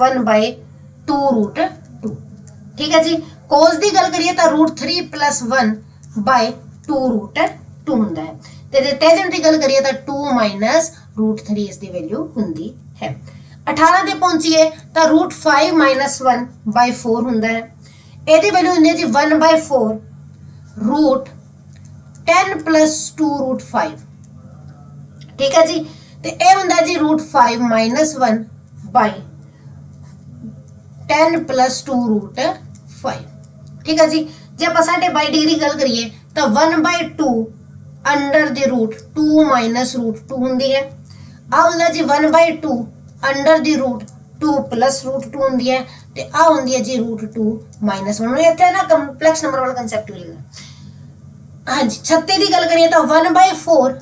√2। ठीक है जी। cos की गल करिए तो √3 + 1 बाय 2√2 ਹੁੰਦਾ ਹੈ ਤੇ ਜੇ tangent ਦੀ ਗੱਲ ਕਰੀਏ ਤਾਂ 2 - √3 ਇਸ ਦੀ ਵੈਲਿਊ ਹੁੰਦੀ ਹੈ। 18 ਤੇ ਪਹੁੰਚੀਏ ਤਾਂ √5 - 1 ਬਾਈ 4 ਹੁੰਦਾ ਹੈ। ਇਹਦੀ ਵੈਲਿਊ ਹੁੰਦੀ ਹੈ ਜੀ 1/4 √10 + 2√5। ठीक है जी। तो यह होंगे जी √5 - 1 बाय 10 + 2√5। ठीक है जी। जे आप 2.5 डिग्री गल करिए तो 1/2 अंडर द रूट 2 - √2 होंगी है। आ होंगे जी 1/2 अंडर द रूट 2 + √2 होंगी है। तो आ होंगी है जी √2 - 1 इतने ना कंपलैक्स नंबर वाला कंसैप्ट मिलेगा। हाँ जी। 36 की गल करिए तो 1/4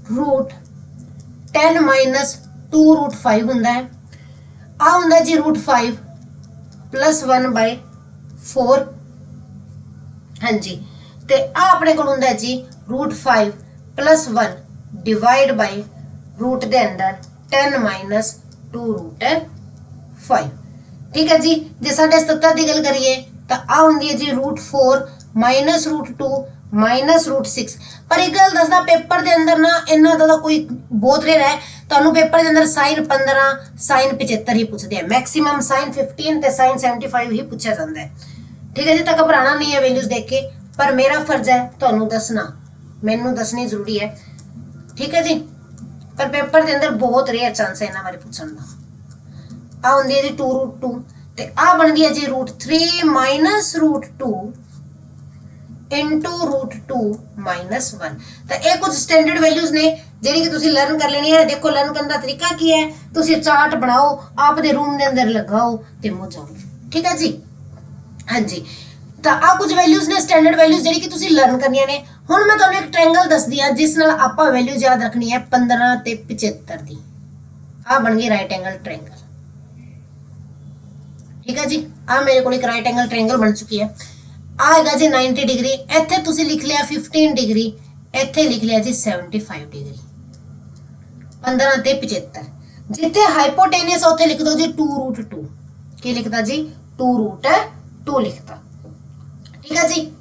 √10 - 2√5 होंगे है। आ होंगे जी √5 + 1/4। हाँ जी। तो आ अपने को होंगे जी √5 + 1 डिवाइड बाय रूट के अंदर 10 - 2√5। ठीक है जी। जे 77 की गल करिए तो आ होंगी है जी √4 - √2 - √6। पर एक गल दसदा पेपर के अंदर ना इन्ना ज़्यादा कोई बहुत रेयर है। तो पेपर के अंदर sin 15 sin 75 ही पूछते हैं। मैक्सीमम sin 15 ते sin 75 ही पूछा जाता है। ठीक है जी। तो घबराना नहीं है वैल्यूज देख के, पर मेरा फर्ज है तो दसना, मैनू दसनी जरूरी है। ठीक है जी। पर पेपर के अंदर बहुत रेयर चांस है इन्होंने बारे पूछने का। आ होंगी है जी 2√2 ते आ बनती है जी √3 - √2 इंटू √2 - 1। तो ये कुछ स्टैंडर्ड वैल्यूज ने जी कि तुम लर्न कर लेनी है। देखो लर्न करने का तरीका की है, तुम चार्ट बनाओ आपके रूम के अंदर लगाओ तो मुझ जाओ। ठीक है जी। हाँ जी। तो आ कुछ वैल्यूज ने स्टैंडर्ड वैल्यूज जी कि तुम लर्न करनिया ने। हुण मैं तुहानूं एक ट्रायंगल दसदी हां जिस नाल आपां वैल्यूज याद रखनी है 15 ते 75 दी। आ बन गई राइट एंगल ट्रायंगल। ठीक है जी। आ मेरे को एक राइट एंगल ट्रायंगल बन चुकी है। आएगा जी 90 डिग्री, इत्थे तुसी लिख लिया 15 डिग्री, इत्थे लिख लिया जी 75 डिग्री। 15 ते 75 जिथे हाइपोटेनियस उत्थे लिख दो जी 2√2। की लिखता जी 2√2 लिखता। ठीक है जी।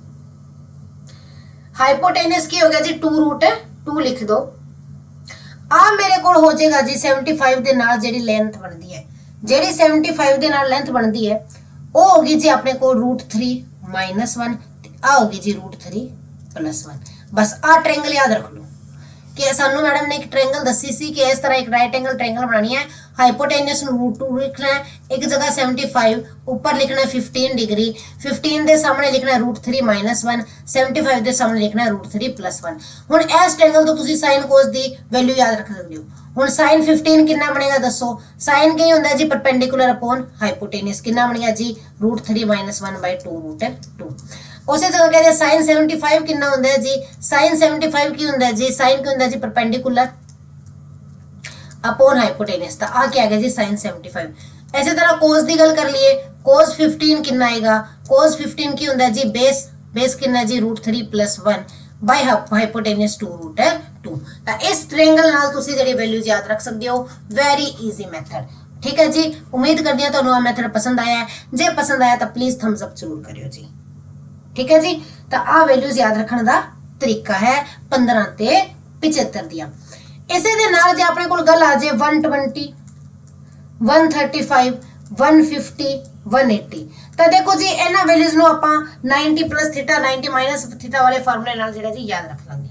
हाइपोटेनियस की हो गया जी 2√2 लिख दो। आ मेरे को हो जाएगा जी 75 दे नाल जेडी लेंथ बनती है, जेडी 75 दे नाल लेंथ बनती है वो होगी जी अपने को √3 - 1 आ होगी जी √3 + 1। बस आ ट्रायंगल याद रख लो कि सानू मैडम ने एक ट्रायंगल दसी सी कि इस तरह एक राइट एंगल ट्रायंगल बनानी है। हाइपोटेनियस √2 लिखना है, एक जगह 75, ऊपर लिखना है 15 डिग्री, 15 के सामने लिखना है √3 - 1, 75 के सामने लिखना है √3 + 1। हुण इस ट्रायंगल तो तुसी साइन कोस की वैल्यू याद रख सकते हो। हुण sin 15 कितना बनेगा दसो। साइन की होंदा जी परपेंडिकुलर अपॉन हाइपोटेनियस, कितना बन गया जी √3 - 1/2√2। उसी जगह कहते हैं sin 75 कितना होंदा है जी, sin 75 की होंदा है जी, sin की होंदा है जी परपेंडिकुलर अपॉन हाइपोटेनियस। तो आ क्या आ गया जी sin 75। इसी तरह cos की गल कर लिए, cos 15 कितना आएगा, cos 15 की होंदा है जी बेस, बेस कितना जी √3 + 1 बाय हाइपोटेनियस 2√2। तो इस ट्रायंगल नाल तुसी जेडी वैल्यूज याद रख सकते हो। Very easy method. ठीक है जी। उम्मीद करती हूं तुहानू आ मैथड पसंद आया है। जे पसंद आया तो प्लीज थम्स अप जरूर करियो जी। ठीक है जी। तो आ वैल्यूज याद रखने का तरीका है 15 ते 75 दियां। इसे दे नाल जे अपने कोल गल आ जाए 120, 135, 150, 180 तो देखो जी इन्हां वैल्यूज नू आपां 90 + थीटा 90 - थीटा वाले फार्मूले नाल जेड़ा जी याद रख लांगे।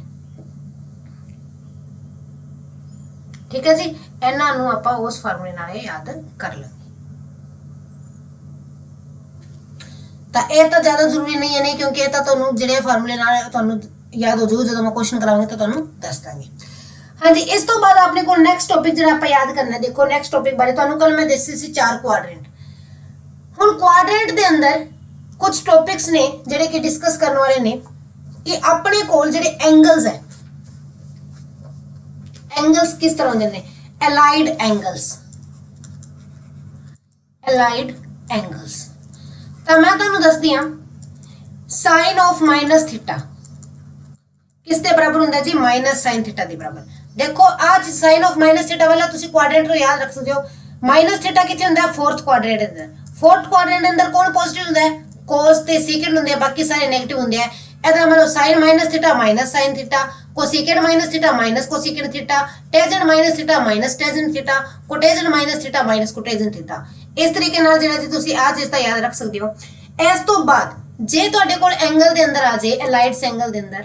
ठीक है जी। इन्हां नू आपां उस फार्मूले नाल याद कर लांगे। तो यह तो ज्यादा जरूरी नहीं है, नहीं क्योंकि तो तुहानू जिहड़े फार्मूले नाल तुहानू याद हो जाऊ जो मैं क्वेश्चन कराऊंगी तो तुहानू दस देंगे। हाँ जी। इस तो बाद अपने को नेक्स्ट टॉपिक जो आप याद करना है। देखो नेक्स्ट टॉपिक बारे तुहानू कल मैं दसी सी 4 क्वाड्रेंट। हुण क्वाड्रेंट दे अंदर कुछ टॉपिक्स ने जिहड़े कि डिस्कस करने वाले ने कि अपने कोल जिहड़े एंगल्स है, एंगल्स किस तरह होंदे ने, एलाइड एंगल्स, एलाइड एंगल्स। तो मैं तुहानू दसदी हां साइन ऑफ -थीटा किस दे बराबर होंदा जी, -sin थीटा के बराबर। देखो आज साइन ऑफ -थीटा वाला तुसी क्वाड्रेंट रो याद रख सकते हो। -थीटा किथे होंदा है, 4th क्वाड्रेंट अंदर। फोर्थ क्वाड्रेंट अंदर कौन पॉजिटिव ਹੁੰਦਾ ਹੈ cos ਤੇ secant ਹੁੰਦੇ ਆ ਬਾਕੀ ਸਾਰੇ 네ਗੇਟਿਵ ਹੁੰਦੇ ਆ ਇਹਦਾ ਮਤਲਬ sin minus theta minus sin theta cosecant minus theta minus cosecant theta tangent minus theta minus tangent theta cotangent minus theta minus cotangent theta ਇਸ ਤਰੀਕੇ ਨਾਲ ਜਿਹੜਾ ਜੀ ਤੁਸੀਂ ਆ ਚੀਜ਼ ਤਾਂ ਯਾਦ ਰੱਖ ਸਕਦੇ ਹੋ। ਇਸ ਤੋਂ ਬਾਅਦ ਜੇ ਤੁਹਾਡੇ ਕੋਲ ਐਂਗਲ ਦੇ ਅੰਦਰ ਆ ਜੇ ਅਲਾਈਡਸ ਐਂਗਲ ਦੇ ਅੰਦਰ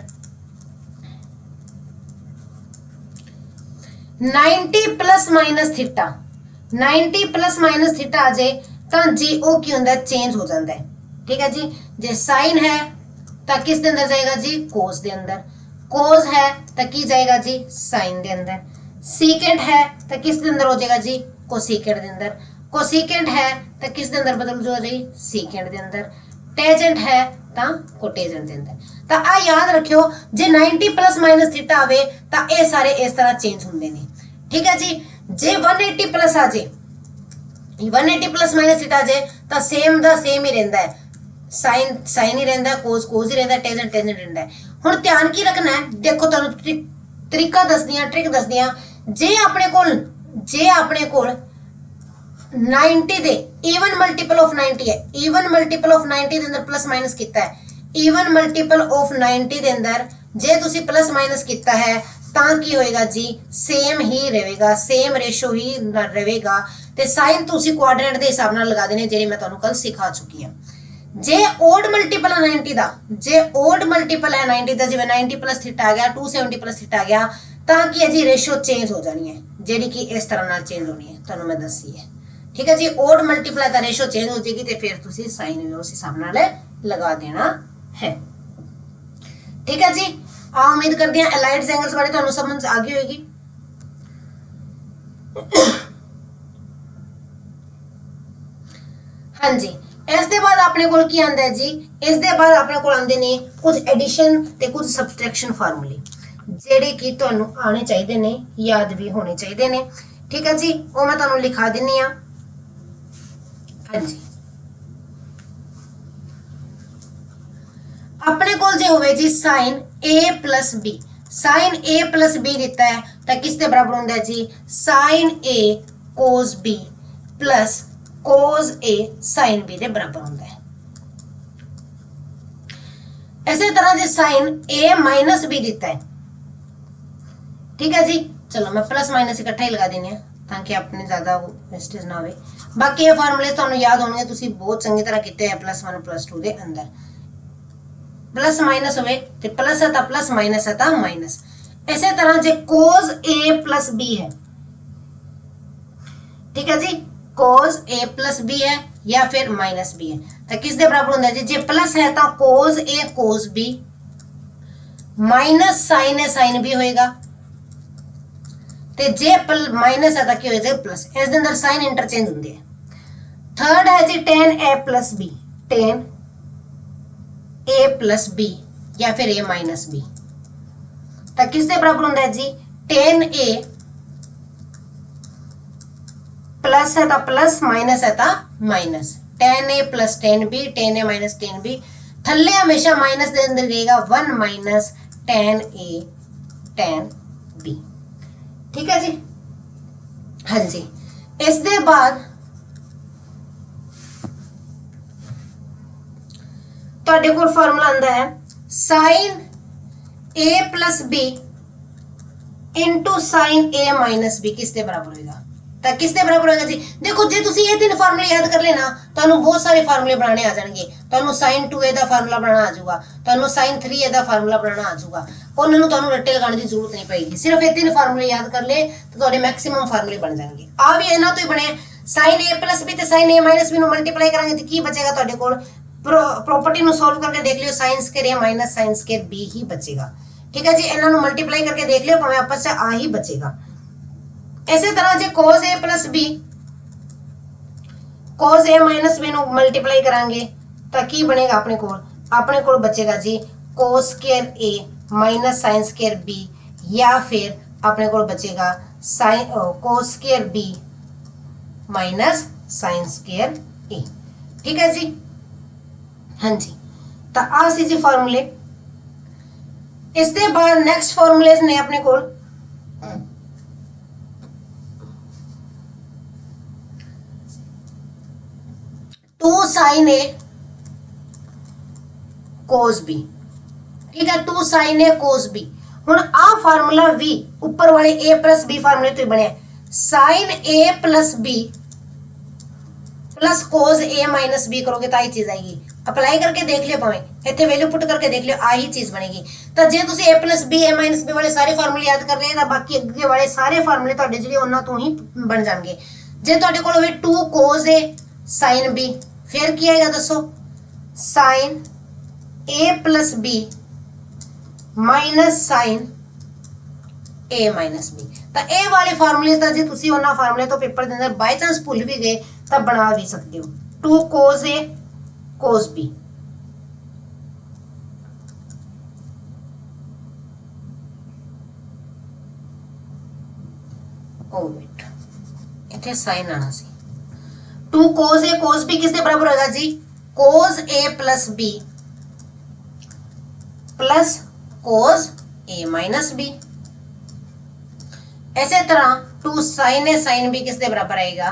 90 plus minus theta 90 plus minus theta आ जाए ਤਾਂ ਜੀ ਉਹ ਕੀ ਹੁੰਦਾ ਚੇਂਜ ਹੋ ਜਾਂਦਾ ਹੈ ਠੀਕ ਹੈ ਜੀ। ਜੇ sin ਹੈ ਤਾਂ ਕਿਸ ਦੇ ਅੰਦਰ ਜਾਏਗਾ ਜੀ cos ਦੇ ਅੰਦਰ cos है तो की जाएगा जी sin ਦੇ ਅੰਦਰ secant है तो किस ਦੇ ਅੰਦਰ ਹੋ ਜਾਏਗਾ ਜੀ cosecant ਦੇ ਅੰਦਰ cosecant है तो किस ਦੇ ਅੰਦਰ ਬਦਲ ਜਾਏਗਾ ਜੀ secant ਦੇ ਅੰਦਰ tangent है ਤਾਂ cotangent ਦੇ ਅੰਦਰ। ਤਾਂ ਆ ਯਾਦ ਰੱਖਿਓ ਜੇ 90 plus minus theta ਆਵੇ ਤਾਂ ਇਹ ਸਾਰੇ ਇਸ ਤਰ੍ਹਾਂ ਚੇਂਜ ਹੁੰਦੇ ਨੇ ਠੀਕ ਹੈ ਜੀ। ਜੇ 180 plus ਆ ਜੇ 180 plus minus theta ਆ ਜੇ ਤਾਂ ਸੇਮ ਦਾ ਸੇਮ ਹੀ ਰਹਿੰਦਾ ਹੈ साइन साइन ही रहता है कोस कोस ही रहता है टेंजेंट टेंजेंट रहता है। हुण ध्यान की रखना है देखो तुहानू तरीका दस दियां ट्रिक दस दियां जे अपने कोल 90 दे इवन मल्टीपल ऑफ 90 है इवन मल्टीपल ऑफ 90 दे अंदर प्लस माइनस कीता है इवन मल्टीपल ऑफ 90 दे अंदर जे तुसी प्लस माइनस कीता है तां की होएगा जी सेम ही रहेगा सेम रेशो ही रहेगा ते साइन तुसी क्वाड्रेंट दे हिसाब नाल लगा देने जेह्ड़े मैं तुहानू कल सिखा चुकी हां। जे ओड मल्टीपल है 90 दा जे ओड मल्टीपल है 90 दा जिवें 90 प्लस थीटा आ गया 270 प्लस थीटा आ गया तां की है जी रेशो चेंज हो जानी है जेडी कि इस तरह नाल चेंज होनी है तुहानू मैं दसी है ठीक है जी। ओड मल्टीपल दा रेशो चेंज हो जाएगी ते फिर तुसी साइन भी उस हिसाब नाल लगा देना है ठीक है जी। आ उम्मीद करते हैं अलाइड्स एंगल्स बारे तुहानू समझ आ गई होगी। हाँ जी इस दे बाद अपने कोल की आंदा है जी इस दे बाद अपने कोल आंदे ने कुछ एडिशन ते कुछ सबट्रैक्शन फार्मूले जेडे कि तुहानू आने चाहिए ने याद भी होने चाहिए ने ठीक है जी। वो मैं तुहानू लिखा दिनी आ हाँ जी अपने कोल जे होवे जी sine a plus b sine a plus b दिता है तो किस दे बराबर होंदा है जी sine a cos b plus cos a sin b ਦੇ ਬਰਾਬਰ ਹੁੰਦਾ ਹੈ। ਇਸੇ ਤਰ੍ਹਾਂ ਜੇ sin a minus b ਦਿੱਤਾ ਹੈ ठीक है जी। चलो मैं प्लस माइनस इकट्ठा ही लगा देने ताकि अपने ज्यादा वेस्टेज ना होवे। बाकी ये फार्मूले ਤੁਹਾਨੂੰ याद होंगे ਤੁਸੀਂ बहुत चंगी तरह ਕੀਤੇ ਹੈ +1 +2 ਦੇ ਅੰਦਰ प्लस माइनस होवे ਤੇ प्लस है ਤਾਂ प्लस माइनस है ਤਾਂ माइनस। इसे तरह जे cos a plus b है ठीक है जी cos a plus b है या फिर माइनस b है तो किस दे बराबर होंदा है जी जे प्लस है तो cos a cos b minus sin a sin b होएगा ते जे माइनस है तो क्या हो जाएगा प्लस इस दे अंदर साइन इंटरचेंज होंदे है। थर्ड है जी tan a plus b tan a plus b या फिर a minus b तो किस दे बराबर होंदा है जी tan a प्लस है तो प्लस माइनस है तो minus tan a plus tan b tan a minus tan b थल्ले हमेशा माइनस दे अंदर रहेगा 1 minus tan a tan b ठीक है जी। हाँ जी इस दे बाद ਤੁਹਾਡੇ ਕੋਲ ਫਾਰਮੂਲਾ ਆਂਦਾ ਹੈ sin a plus b into sin a minus b किस दे बराबर होएगा ਤਾਂ किस दे बराबर होएगा जी। देखो जे ਤੁਸੀਂ ਇਹ ਤਿੰਨ ਫਾਰਮੂਲੇ ਯਾਦ ਕਰ ਲੈਣਾ ਤੁਹਾਨੂੰ ਬਹੁਤ ਸਾਰੇ ਫਾਰਮੂਲੇ ਬਣਾਉਣੇ ਆ ਜਾਣਗੇ। ਤੁਹਾਨੂੰ sin 2a ਦਾ ਫਾਰਮੂਲਾ ਬਣਾਉਣਾ ਆ ਜਾਊਗਾ ਤੁਹਾਨੂੰ sin 3a ਦਾ ਫਾਰਮੂਲਾ ਬਣਾਉਣਾ ਆ ਜਾਊਗਾ ਉਹਨਾਂ ਨੂੰ ਤੁਹਾਨੂੰ ਰੱਟੇ ਲਗਾਉਣ ਦੀ ਜ਼ਰੂਰਤ ਨਹੀਂ ਪਏਗੀ ਸਿਰਫ ਇਹ ਤਿੰਨ ਫਾਰਮੂਲੇ ਯਾਦ ਕਰ ਲੈ ਤਾਂ ਤੁਹਾਡੇ ਮੈਕਸਿਮਮ ਫਾਰਮੂਲੇ ਬਣ ਜਾਣਗੇ। ਆ ਵੀ ਇਹਨਾਂ ਤੋਂ ਹੀ ਬਣੇ sin a plus b ਤੇ sin a minus b ਨੂੰ ਮਲਟੀਪਲਾਈ ਕਰਾਂਗੇ ਤੇ ਕੀ ਬਚੇਗਾ ਤੁਹਾਡੇ ਕੋਲ प्रॉपर्टी नु सॉल्व करके देख लियो sin square a minus sin square b ही बचेगा ठीक है जी। इन्हां नु मल्टीप्लाई करके देख लियो भाਵੇਂ आपस में आ ही बचेगा। इसी तरह जे cos a plus b cos a minus b नु मल्टीप्लाई करांगे तो की बनेगा अपने कोल बचेगा जी cos square a minus sin square b या फिर अपने कोल बचेगा sin cos square b minus sin square a ठीक है जी। हाँ जी तो आ सी जी फार्मूले। इस दे बाद नेक्स्ट फार्मूलेस ने अपने कोल 2 sin a cos b, ठीक है, 2 sin a cos b। ਹੁਣ ਆ ਫਾਰਮੂਲਾ v ਉੱਪਰ ਵਾਲੇ a plus b ਫਾਰਮੂਲੇ ਤੋਂ ਬਣਿਆ sin a plus b plus cos a minus b करोगे तो आई चीज आएगी। अप्लाई करके देख लियो, भावे इतने वैल्यू पुट करके देख लियो, आई चीज बनेगी। तो जे तुसी a plus b a minus b वाले सारे फार्मूले याद कर लिए तो बाकी अगे वाले सारे फार्मूले ਤੁਹਾਡੇ ਜਿਹੜੇ ਉਹਨਾਂ ਤੋਂ ਹੀ ਬਣ ਜਾਣਗੇ। ਜੇ ਤੁਹਾਡੇ ਕੋਲ ਹੋਵੇ 2 cos a sin b, ਫਿਰ ਕੀ ਆਏਗਾ ਦੱਸੋ, sin a plus b minus sin a minus b। ਤਾਂ ਇਹ ਵਾਲੇ ਫਾਰਮੂਲੇ ਤਾਂ ਜੇ ਤੁਸੀਂ ਉਹਨਾਂ ਫਾਰਮੂਲੇ ਤੋਂ ਪੇਪਰ ਦੇ ਅੰਦਰ ਬਾਈ ਚਾਂਸ ਭੁੱਲ ਵੀ ਗਏ ਤਾਂ ਬਣਾ ਵੀ ਸਕਦੇ ਹੋ। 2 cos a cos b, oh wait इथे साइन आना C. 2 cos a cos b किसके बराबर होगा जी, cos a plus b plus cos a minus b। ऐसे तरह 2 sin a sin b किसके बराबर आएगा,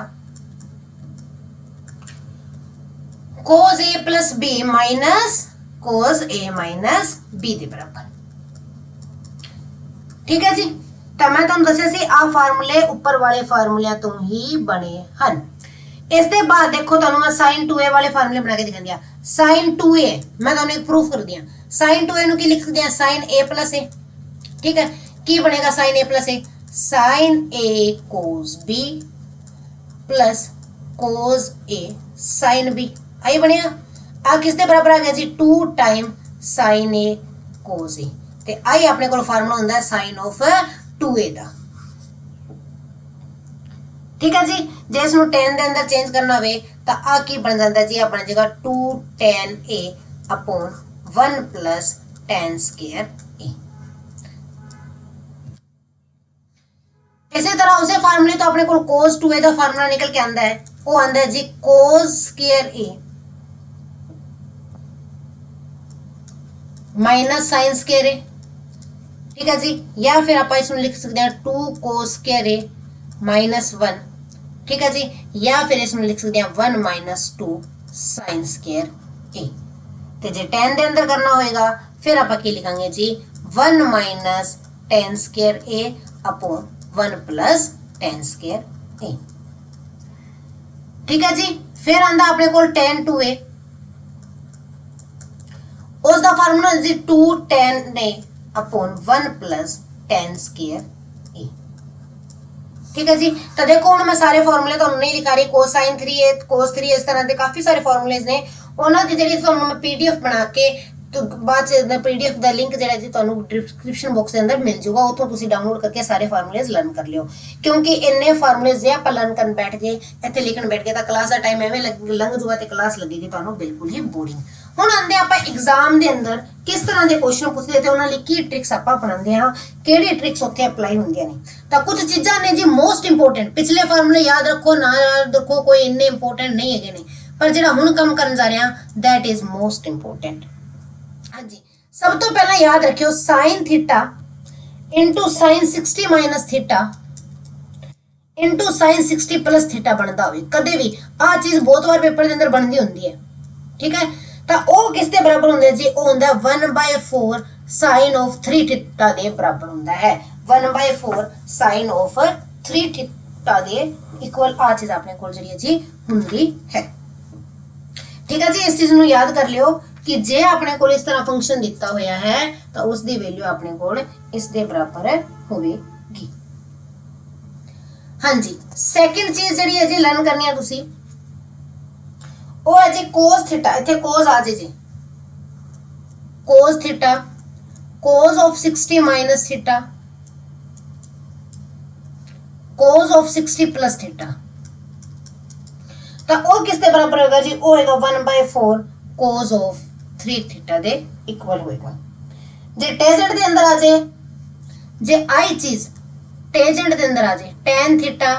cos a plus b minus cos a minus b के बराबर। ठीक है जी, तो मैं तुहानू दस्सिया सी आ फार्मूले ऊपर वाले फार्मूलियां तो ही बने हन। इस दे बाद देखो तुहानू मैं sin 2a वाले फार्मूले बना के दिखांदी आ। sin 2a मैं तुहानू एक प्रूफ कर दिया, sin 2a नु की लिख सकते हैं, sin a plus a। ठीक है, की बनेगा sin a plus a, sin a cos b plus cos a sin b। आई बनेगा, आ किसके बराबर आ गया जी, 2 time sin a cos a। ते आई अपने को फार्मूला होंदा है sin ऑफ 2a दा। ठीक है जी, जे इसनु tan दे अंदर चेंज करना होवे तां आ की बन जांदा जी, आ बन जाएगा 2 tan a upon 1 plus tan square a। इसी तरह उसे फार्मूले तो अपने को cos 2a दा फार्मूला निकल के आंदा है, वो आंदा है जी cos square a minus sine square a. ठीक है जी, या फिर आप इसमें लिख सकते हैं 2 cos स्क्वायर ए माइनस 1। ठीक है जी, या फिर इसमें लिख सकते हैं 1 माइनस 2 साइन स्क्वायर ए। तो जे tan दे अंदर करना होएगा फिर आप की लिखेंगे जी 1 minus tan square A upon 1 plus tan square a. ठीक है जी, फिर आंदा अपने को tan 2a, उसका फार्मूला जी 2 tan a upon 1 plus tan square a। ठीक है जी, तो देखो हम मैं सारे फार्मूले तो नहीं लिखा रही, कोसाइन 3a cos 3a इस तरह के काफी सारे फार्मूलेज ने, उन्हां दी जेहड़ी तुहानू मैं पीडीएफ बना के तो बाद च पीडीएफ दा लिंक जेहड़ा जी तुहानू डिस्क्रिप्शन बॉक्स के अंदर मिल जाऊगा, उतों तुसी डाउनलोड करके सारे फार्मूलेज लर्न कर लियो। क्योंकि इन्ने फार्मूलेज जे आप लर्न करन बैठ गए इत्थे लिखण बैठ गए तो क्लास का टाइम एवें लंघ जाऊगा ते क्लास लगेगी तुहानू बिल्कुल ही बोरिंग। हुण आंदे आपां एग्जाम दे अंदर किस तरह के क्वेश्चन पूछदे ते उन्हां लई की ट्रिक्स आपां अपनांदे हां, किहड़ी ट्रिक्स उत्थे अप्लाई हुंदियां ने। तां कुछ चीज़ां ने जी मोस्ट इंपोर्टेंट, पिछले फार्मूले याद रखो ना याद रखो कोई इन्ने इंपोर्टेंट नहीं है ने, पर जिहड़ा हुण काम करन जा रहे हां दैट इज मोस्ट इंपोर्टेंट। हाँ जी, सब तो पहला याद रखियो sin theta into sin 60 minus theta into sin 60 plus theta बनता हो, कदे भी आ चीज बहुत बार पेपर के अंदर बनती होंगी है। ठीक है, तो वो किसके बराबर होंगे जी, वो होंगे 1/4 sin ऑफ 3 थीटा के बराबर होंगे है, 1/4 sin ऑफ 3 थीटा के इक्वल आ चीज अपने को जी होंगी है। ठीक है जी, इस चीज को याद कर लियो कि जे अपने को इस तरह फंक्शन दिता होया है तो उसकी वैल्यू अपने को इस दे बराबर होगी। हाँ जी, सेकंड चीज जी है जी लर्न करनी है तुसी, वो है जी cos थीटा। इत्थे cos आ जाए जी, cos theta cos of 60 minus theta cos of 60 plus theta, तो वो किसके बराबर होगा जी, वो होगा 1/4 cos of 3 theta they equal होएगा। जे टेंजेंट दे अंदर आ जाए, जे आई चीज टेंजेंट दे अंदर आ जाए tan theta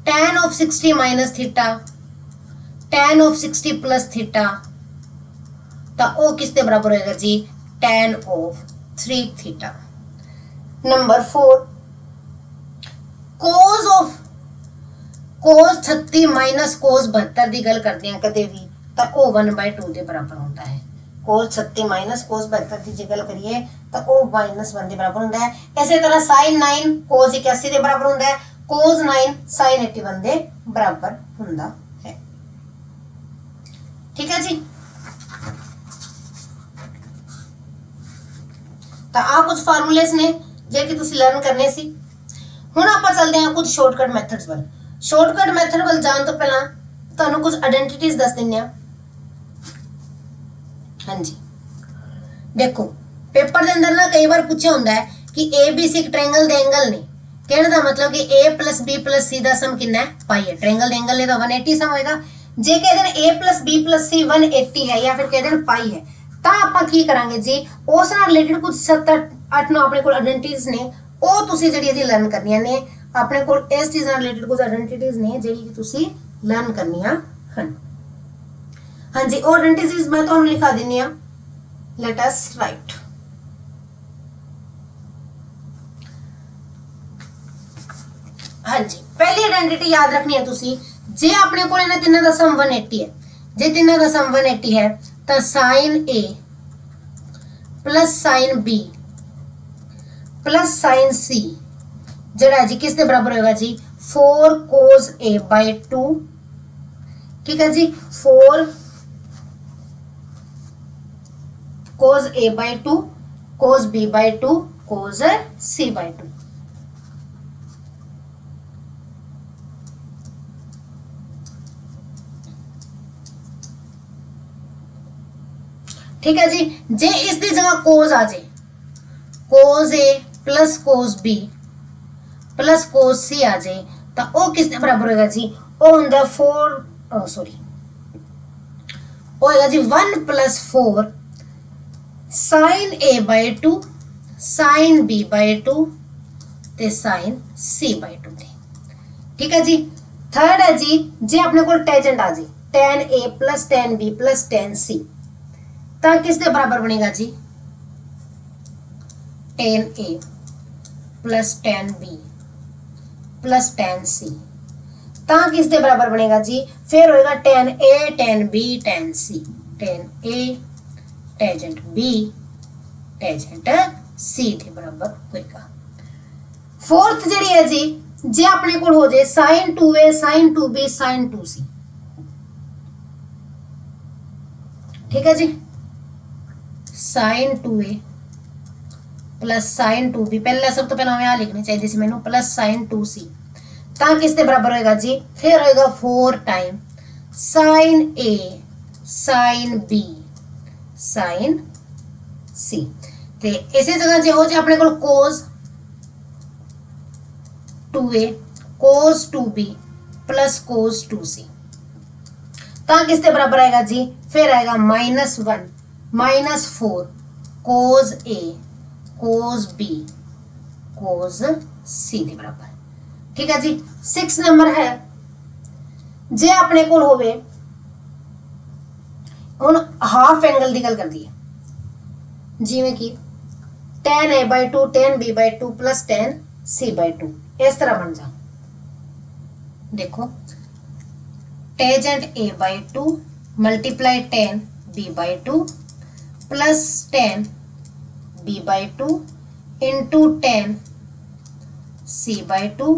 tan of 60 minus theta tan of 60 plus theta, तो वो किसके बराबर होएगा जी, tan of 3 theta. Number 4 cos of cos 36 minus cos 72 की गल करते हैं कदे भी तो वो 1/2 के बराबर होता है। cos 36 माइनस cos 72 की जो गल करिए तो वो -1 के बराबर होता है। इसी तरह sin 9 cos 81 के बराबर होता है, cos 9 sin 81 के बराबर होता है। ठीक है जी। तो आ कुछ फार्मूलेस ने जे कि तुसी लर्न करने सी। हुण आपां चलदे हां कुछ शॉर्टकट मैथड्स वाल। शॉर्टकट मैथड वाल जाण तो पहला तुहानूं कुछ आइडेंटिटीज दस दिंदे हां। हाँ जी, देखो पेपर के अंदर ना कई बार पूछा होता है कि ए बी सी ट्रायंगल दे एंगल ने, कहने का मतलब कि A plus B plus C का सम कितना है, पाई है। ट्रायंगल दे एंगल ने तो 180 सम होएगा। जे कह देन ए प्लस बी प्लस सी 180 है या फिर कह देन पाई है, तो आपां की करांगे जी, उस नाल रिलेटेड कुछ 7-8 9 अपने कोल आइडेंटिटीज ने, ਉਹ ਤੁਸੀਂ ਜਿਹੜੀ ਅਸੀਂ ਲਰਨ ਕਰਨੀਆਂ ਨੇ। ਆਪਣੇ ਕੋਲ ਇਸ ਚੀਜ਼ ਨਾਲ ਰਿਲੇਟਡ ਕੁਝ ਆਇਡੈਂਟੀਟੀਜ਼ ਨੇ ਜਿਹੜੀ ਕਿ ਤੁਸੀਂ ਲਰਨ ਕਰਨੀਆਂ ਹਨ। ਹਾਂਜੀ, ਉਹ ਆਇਡੈਂਟੀਟੀਜ਼ ਮੈਂ ਤੁਹਾਨੂੰ ਲਿਖਾ ਦਿੰਨੀ ਆ। Let us right. ਹਾਂਜੀ, ਪਹਿਲੀ ਆਇਡੈਂਟੀਟੀ ਯਾਦ ਰੱਖਣੀ ਹੈ ਤੁਸੀਂ। ਜੇ ਆਪਣੇ ਕੋਲ ਇਹਨਾਂ ਤਿੰਨਾਂ ਦਾ ਸਮ 180 ਹੈ, ਜੇ ਤਿੰਨਾਂ ਦਾ ਸਮ 180 ਹੈ ਤਾਂ sin A plus sin B plus sin C जड़ा जी किसके बराबर होगा जी, 4 cos A by 2। ठीक है जी, 4 cos A by 2 cos B by 2 cos C by 2। ठीक है जी। जे इसकी जगह cos आ जाए, cos A plus cos B plus cos C आ जाए तो वो किसके बराबर होगा जी, वो होगा 1 plus 4 sin A by 2 sin B by 2 ते sin C by 2। ठीक है जी। थर्ड है जी, जे अपने को टेंजेंट आ जाए tan A plus tan B plus tan C तो किसके बराबर बनेगा जी, tan A plus tan B plus tan C तो किसके बराबर बनेगा जी, फिर होएगा tan A tan B tan C, tan A tangent B tangent C के बराबर होएगा। फोर्थ जी है जी, जे अपने को हो जाए sin 2A sin 2B sin 2C। ठीक है जी, sin 2A plus sin 2B, पहले सब तो पहले हमें यहाँ लिखनी चाहिए थी मैंने, प्लस sin 2C तो किसके बराबर होएगा जी, फिर होएगा 4 time sin A sin B sin C। ते इसी जगह जो हो जाए अपने को cos 2A cos 2B plus cos 2C तो किसके बराबर आएगा जी, फिर आएगा -1 -4 cos A cos B cos C के बराबर। ठीक है जी। 6 नंबर है, जे अपने को होवे हुण हाफ एंगल की गल कर दी है जिवें कि tan A by 2 tan B by 2 plus tan C by 2 इस तरह बन जा। देखो tangent A by 2 multiply tan B by 2 plus tan B by 2 into tan C by 2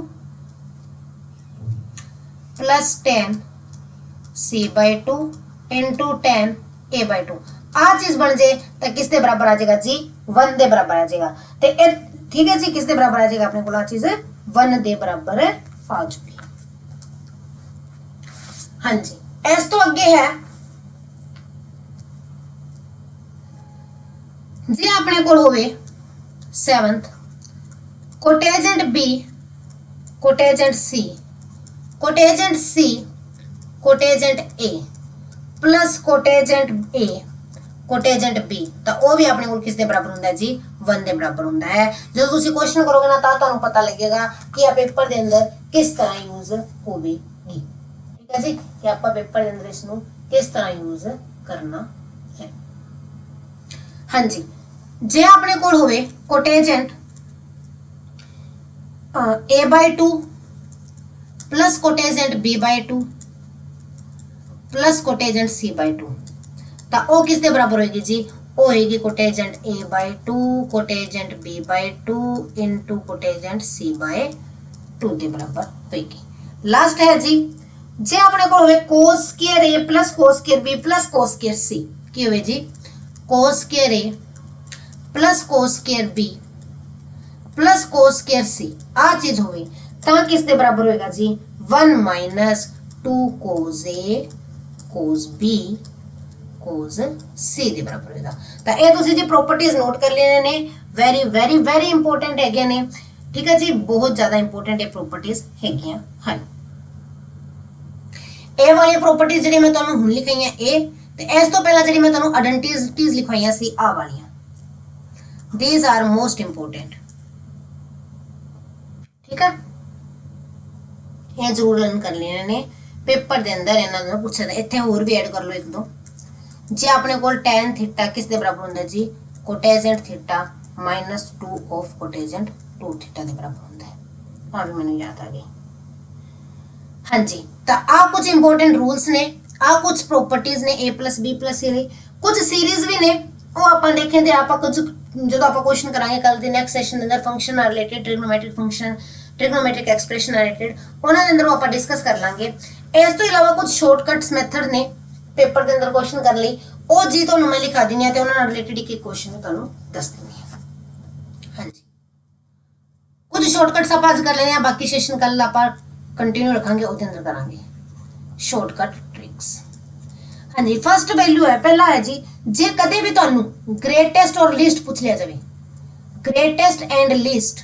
plus tan C by 2 into tan A by 2। आ चीज बन जाए तो किसके बराबर आ जाएगा जी, 1 के बराबर आ जाएगा। ठीक है जी, किसके बराबर आ जाएगा अपने को आ चीज 1 के बराबर आ चुकी। हाँ जी, इस तो अगे है जी अपने को होवे 7th cotangent B cotangent C cotangent C cotangent A plus cotangent A cotangent B तो वो भी अपने को किसके बराबर होता है जी, 1 के बराबर होता है। जो तुम क्वेश्चन करोगे ना तो तुम्हें पता लगेगा कि आप पेपर के अंदर किस तरह यूज होगी। ठीक है जी, कि आप पेपर के अंदर इसको किस तरह यूज करना है। हाँ जी, जे अपने को होवे cotangent A by 2 plus cotangent b by 2 plus cotangent c by 2 तो वो किस दे बराबर होगी जी, वो होगी cotangent a by 2 cotangent b by 2 into cotangent c by 2 के बराबर होगी। लास्ट है जी जे अपने को होवे cos square a plus cos square b plus cos square c की होवे जी cos square a plus cos square b plus cos square c आ चीज होवे ता किस दे बराबर होएगा जी 1 minus 2 cos a cos b cos c ਦੇ ਬਰਾਬਰ ਹੋਏਗਾ। ਤਾਂ ਇਹ ਤੁਸੀਂ ਜੀ ਪ੍ਰੋਪਰਟੀਜ਼ ਨੋਟ ਕਰ ਲੈਣੇ ਨੇ, ਵੈਰੀ ਵੈਰੀ ਵੈਰੀ ਇੰਪੋਰਟੈਂਟ ਹੈਗੇ ਨੇ, ਠੀਕ ਹੈ ਜੀ, ਬਹੁਤ ਜ਼ਿਆਦਾ ਇੰਪੋਰਟੈਂਟ ਇਹ ਪ੍ਰੋਪਰਟੀਜ਼ ਹੈਗੀਆਂ ਹਨ। ਇਹ ਵਾਲੀ ਪ੍ਰੋਪਰਟੀਜ਼ ਜਿਹੜੀ ਮੈਂ ਤੁਹਾਨੂੰ ਹੁਣ ਲਿਖਾਈਆਂ ਇਹ, ਤੇ ਇਸ ਤੋਂ ਪਹਿਲਾਂ ਜਿਹੜੀ ਮੈਂ ਤੁਹਾਨੂੰ ਆਇਡੈਂਟੀਟੀਜ਼ ਲਿਖਾਈਆਂ ਸੀ ਆ ਵਾਲੀਆਂ, these are most important, ਠੀਕ ਹੈ, ਇਹ ਜ਼ਰੂਰ ਲਰਨ ਕਰ ਲੈਣੇ ਨੇ, ਪੇਪਰ ਦੇ ਅੰਦਰ ਇਹਨਾਂ ਨੂੰ ਪੁੱਛਦਾ। ਇੱਥੇ ਹੋਰ ਵੀ ਐਡ ਕਰ ਲਓ ਇੱਕ ਦੋ। जे अपने को tan थीटा किस दे बराबर होंदा जी कोटेजेंट थीटा माइनस 2 ऑफ कोटेजेंट 2 थीटा दे बराबर होंदा है, हां भी मैंने याद आ गई। हाँ जी, तो आ कुछ इंपॉर्टेंट रूल्स ने, आ कुछ प्रॉपर्टीज ने a plus b plus c, कुछ सीरीज भी ने, वो आप देखें थे आप कुछ जो आप क्वेश्चन करांगे कल दी नेक्स्ट सेशन अंदर function related trigonometric function trigonometric expression related उन्हां दे अंदर आप डिस्कस कर लांगे। इस तो अलावा कुछ शॉर्टकट्स मेथड ने पेपर के अंदर क्वेश्चन कर ली, वो जी तो मैं लिखा दी है, उन्होंने रिलेटेड एक क्वेश्चन में तुहानू दस देनी है। हाँ जी, कुछ शॉर्टकट्स आप आज कर लेने हैं, बाकी सेशन कल आप कंटिन्यू रखेंगे, उसके अंदर करांगे शॉर्टकट ट्रिक्स। हाँ जी, फर्स्ट वैल्यू है, पहला है जी जे कदे भी तुहानू ग्रेटेस्ट और लीस्ट पूछ लिया जाए, ग्रेटेस्ट एंड लीस्ट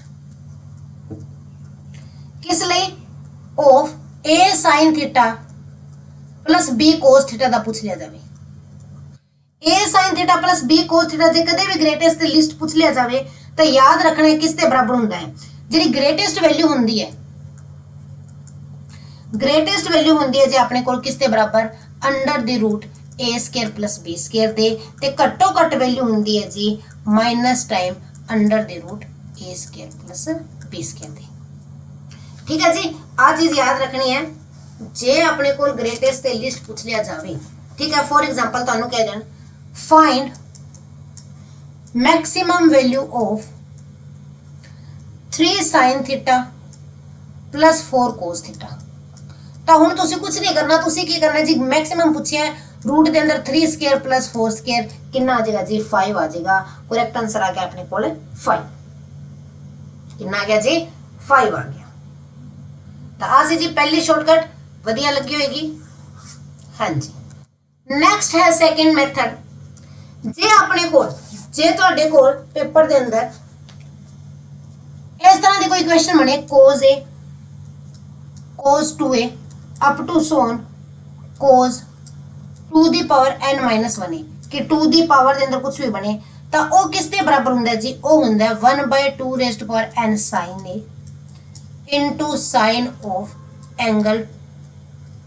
किस लिए of a sin theta plus b cos theta दा पूछ लिया जावे, a sin theta plus b cos theta जे कदे भी ग्रेटेस्ट ते लिस्ट पूछ लिया जावे तो याद रखना है किस दे बराबर हुंदा है, जेडी ग्रेटेस्ट वैल्यू हुंदी है, ग्रेटेस्ट वैल्यू हुंदी है जे अपने कोल किस दे बराबर under the root a square plus b square दे, ते घट्टो घट वैल्यू हुंदी है जी minus time under the root a square plus b square दे। ठीक है जी, आ चीज याद रखनी है जे अपने को ग्रेटेस्ट ते लिस्ट पूछ लिया जावे, ठीक है। फॉर एग्जांपल तानू कह then find maximum value of 3 sin theta plus 4 cos theta, तो हुण तुसी कुछ नहीं करना, तुसी की करना जी मैक्सिमम पूछिया है, रूट के अंदर 3 स्क्वायर प्लस 4 स्क्वायर कितना आ जाएगा जी 5 आ जाएगा, करेक्ट आंसर आ गया अपने को 5, कितना आ गया जी 5 आ गया। तो आ सी जी पहली शॉर्टकट वधिया लगी होगी। हाँ जी, नेक्स्ट है सेकंड मेथड, जे अपने को जे तुहाडे कोल पेपर दे अंदर इस तरह की कोई क्वेश्चन बने cos a cos 2a up to so on cos 2 दी पावर n माइनस 1 कि 2 दी पावर दे अंदर कुछ भी बने तो वो किस दे बराबर हुंदा है जी, वो हुंदा है 1/2 raised to power n sin a into sine of angle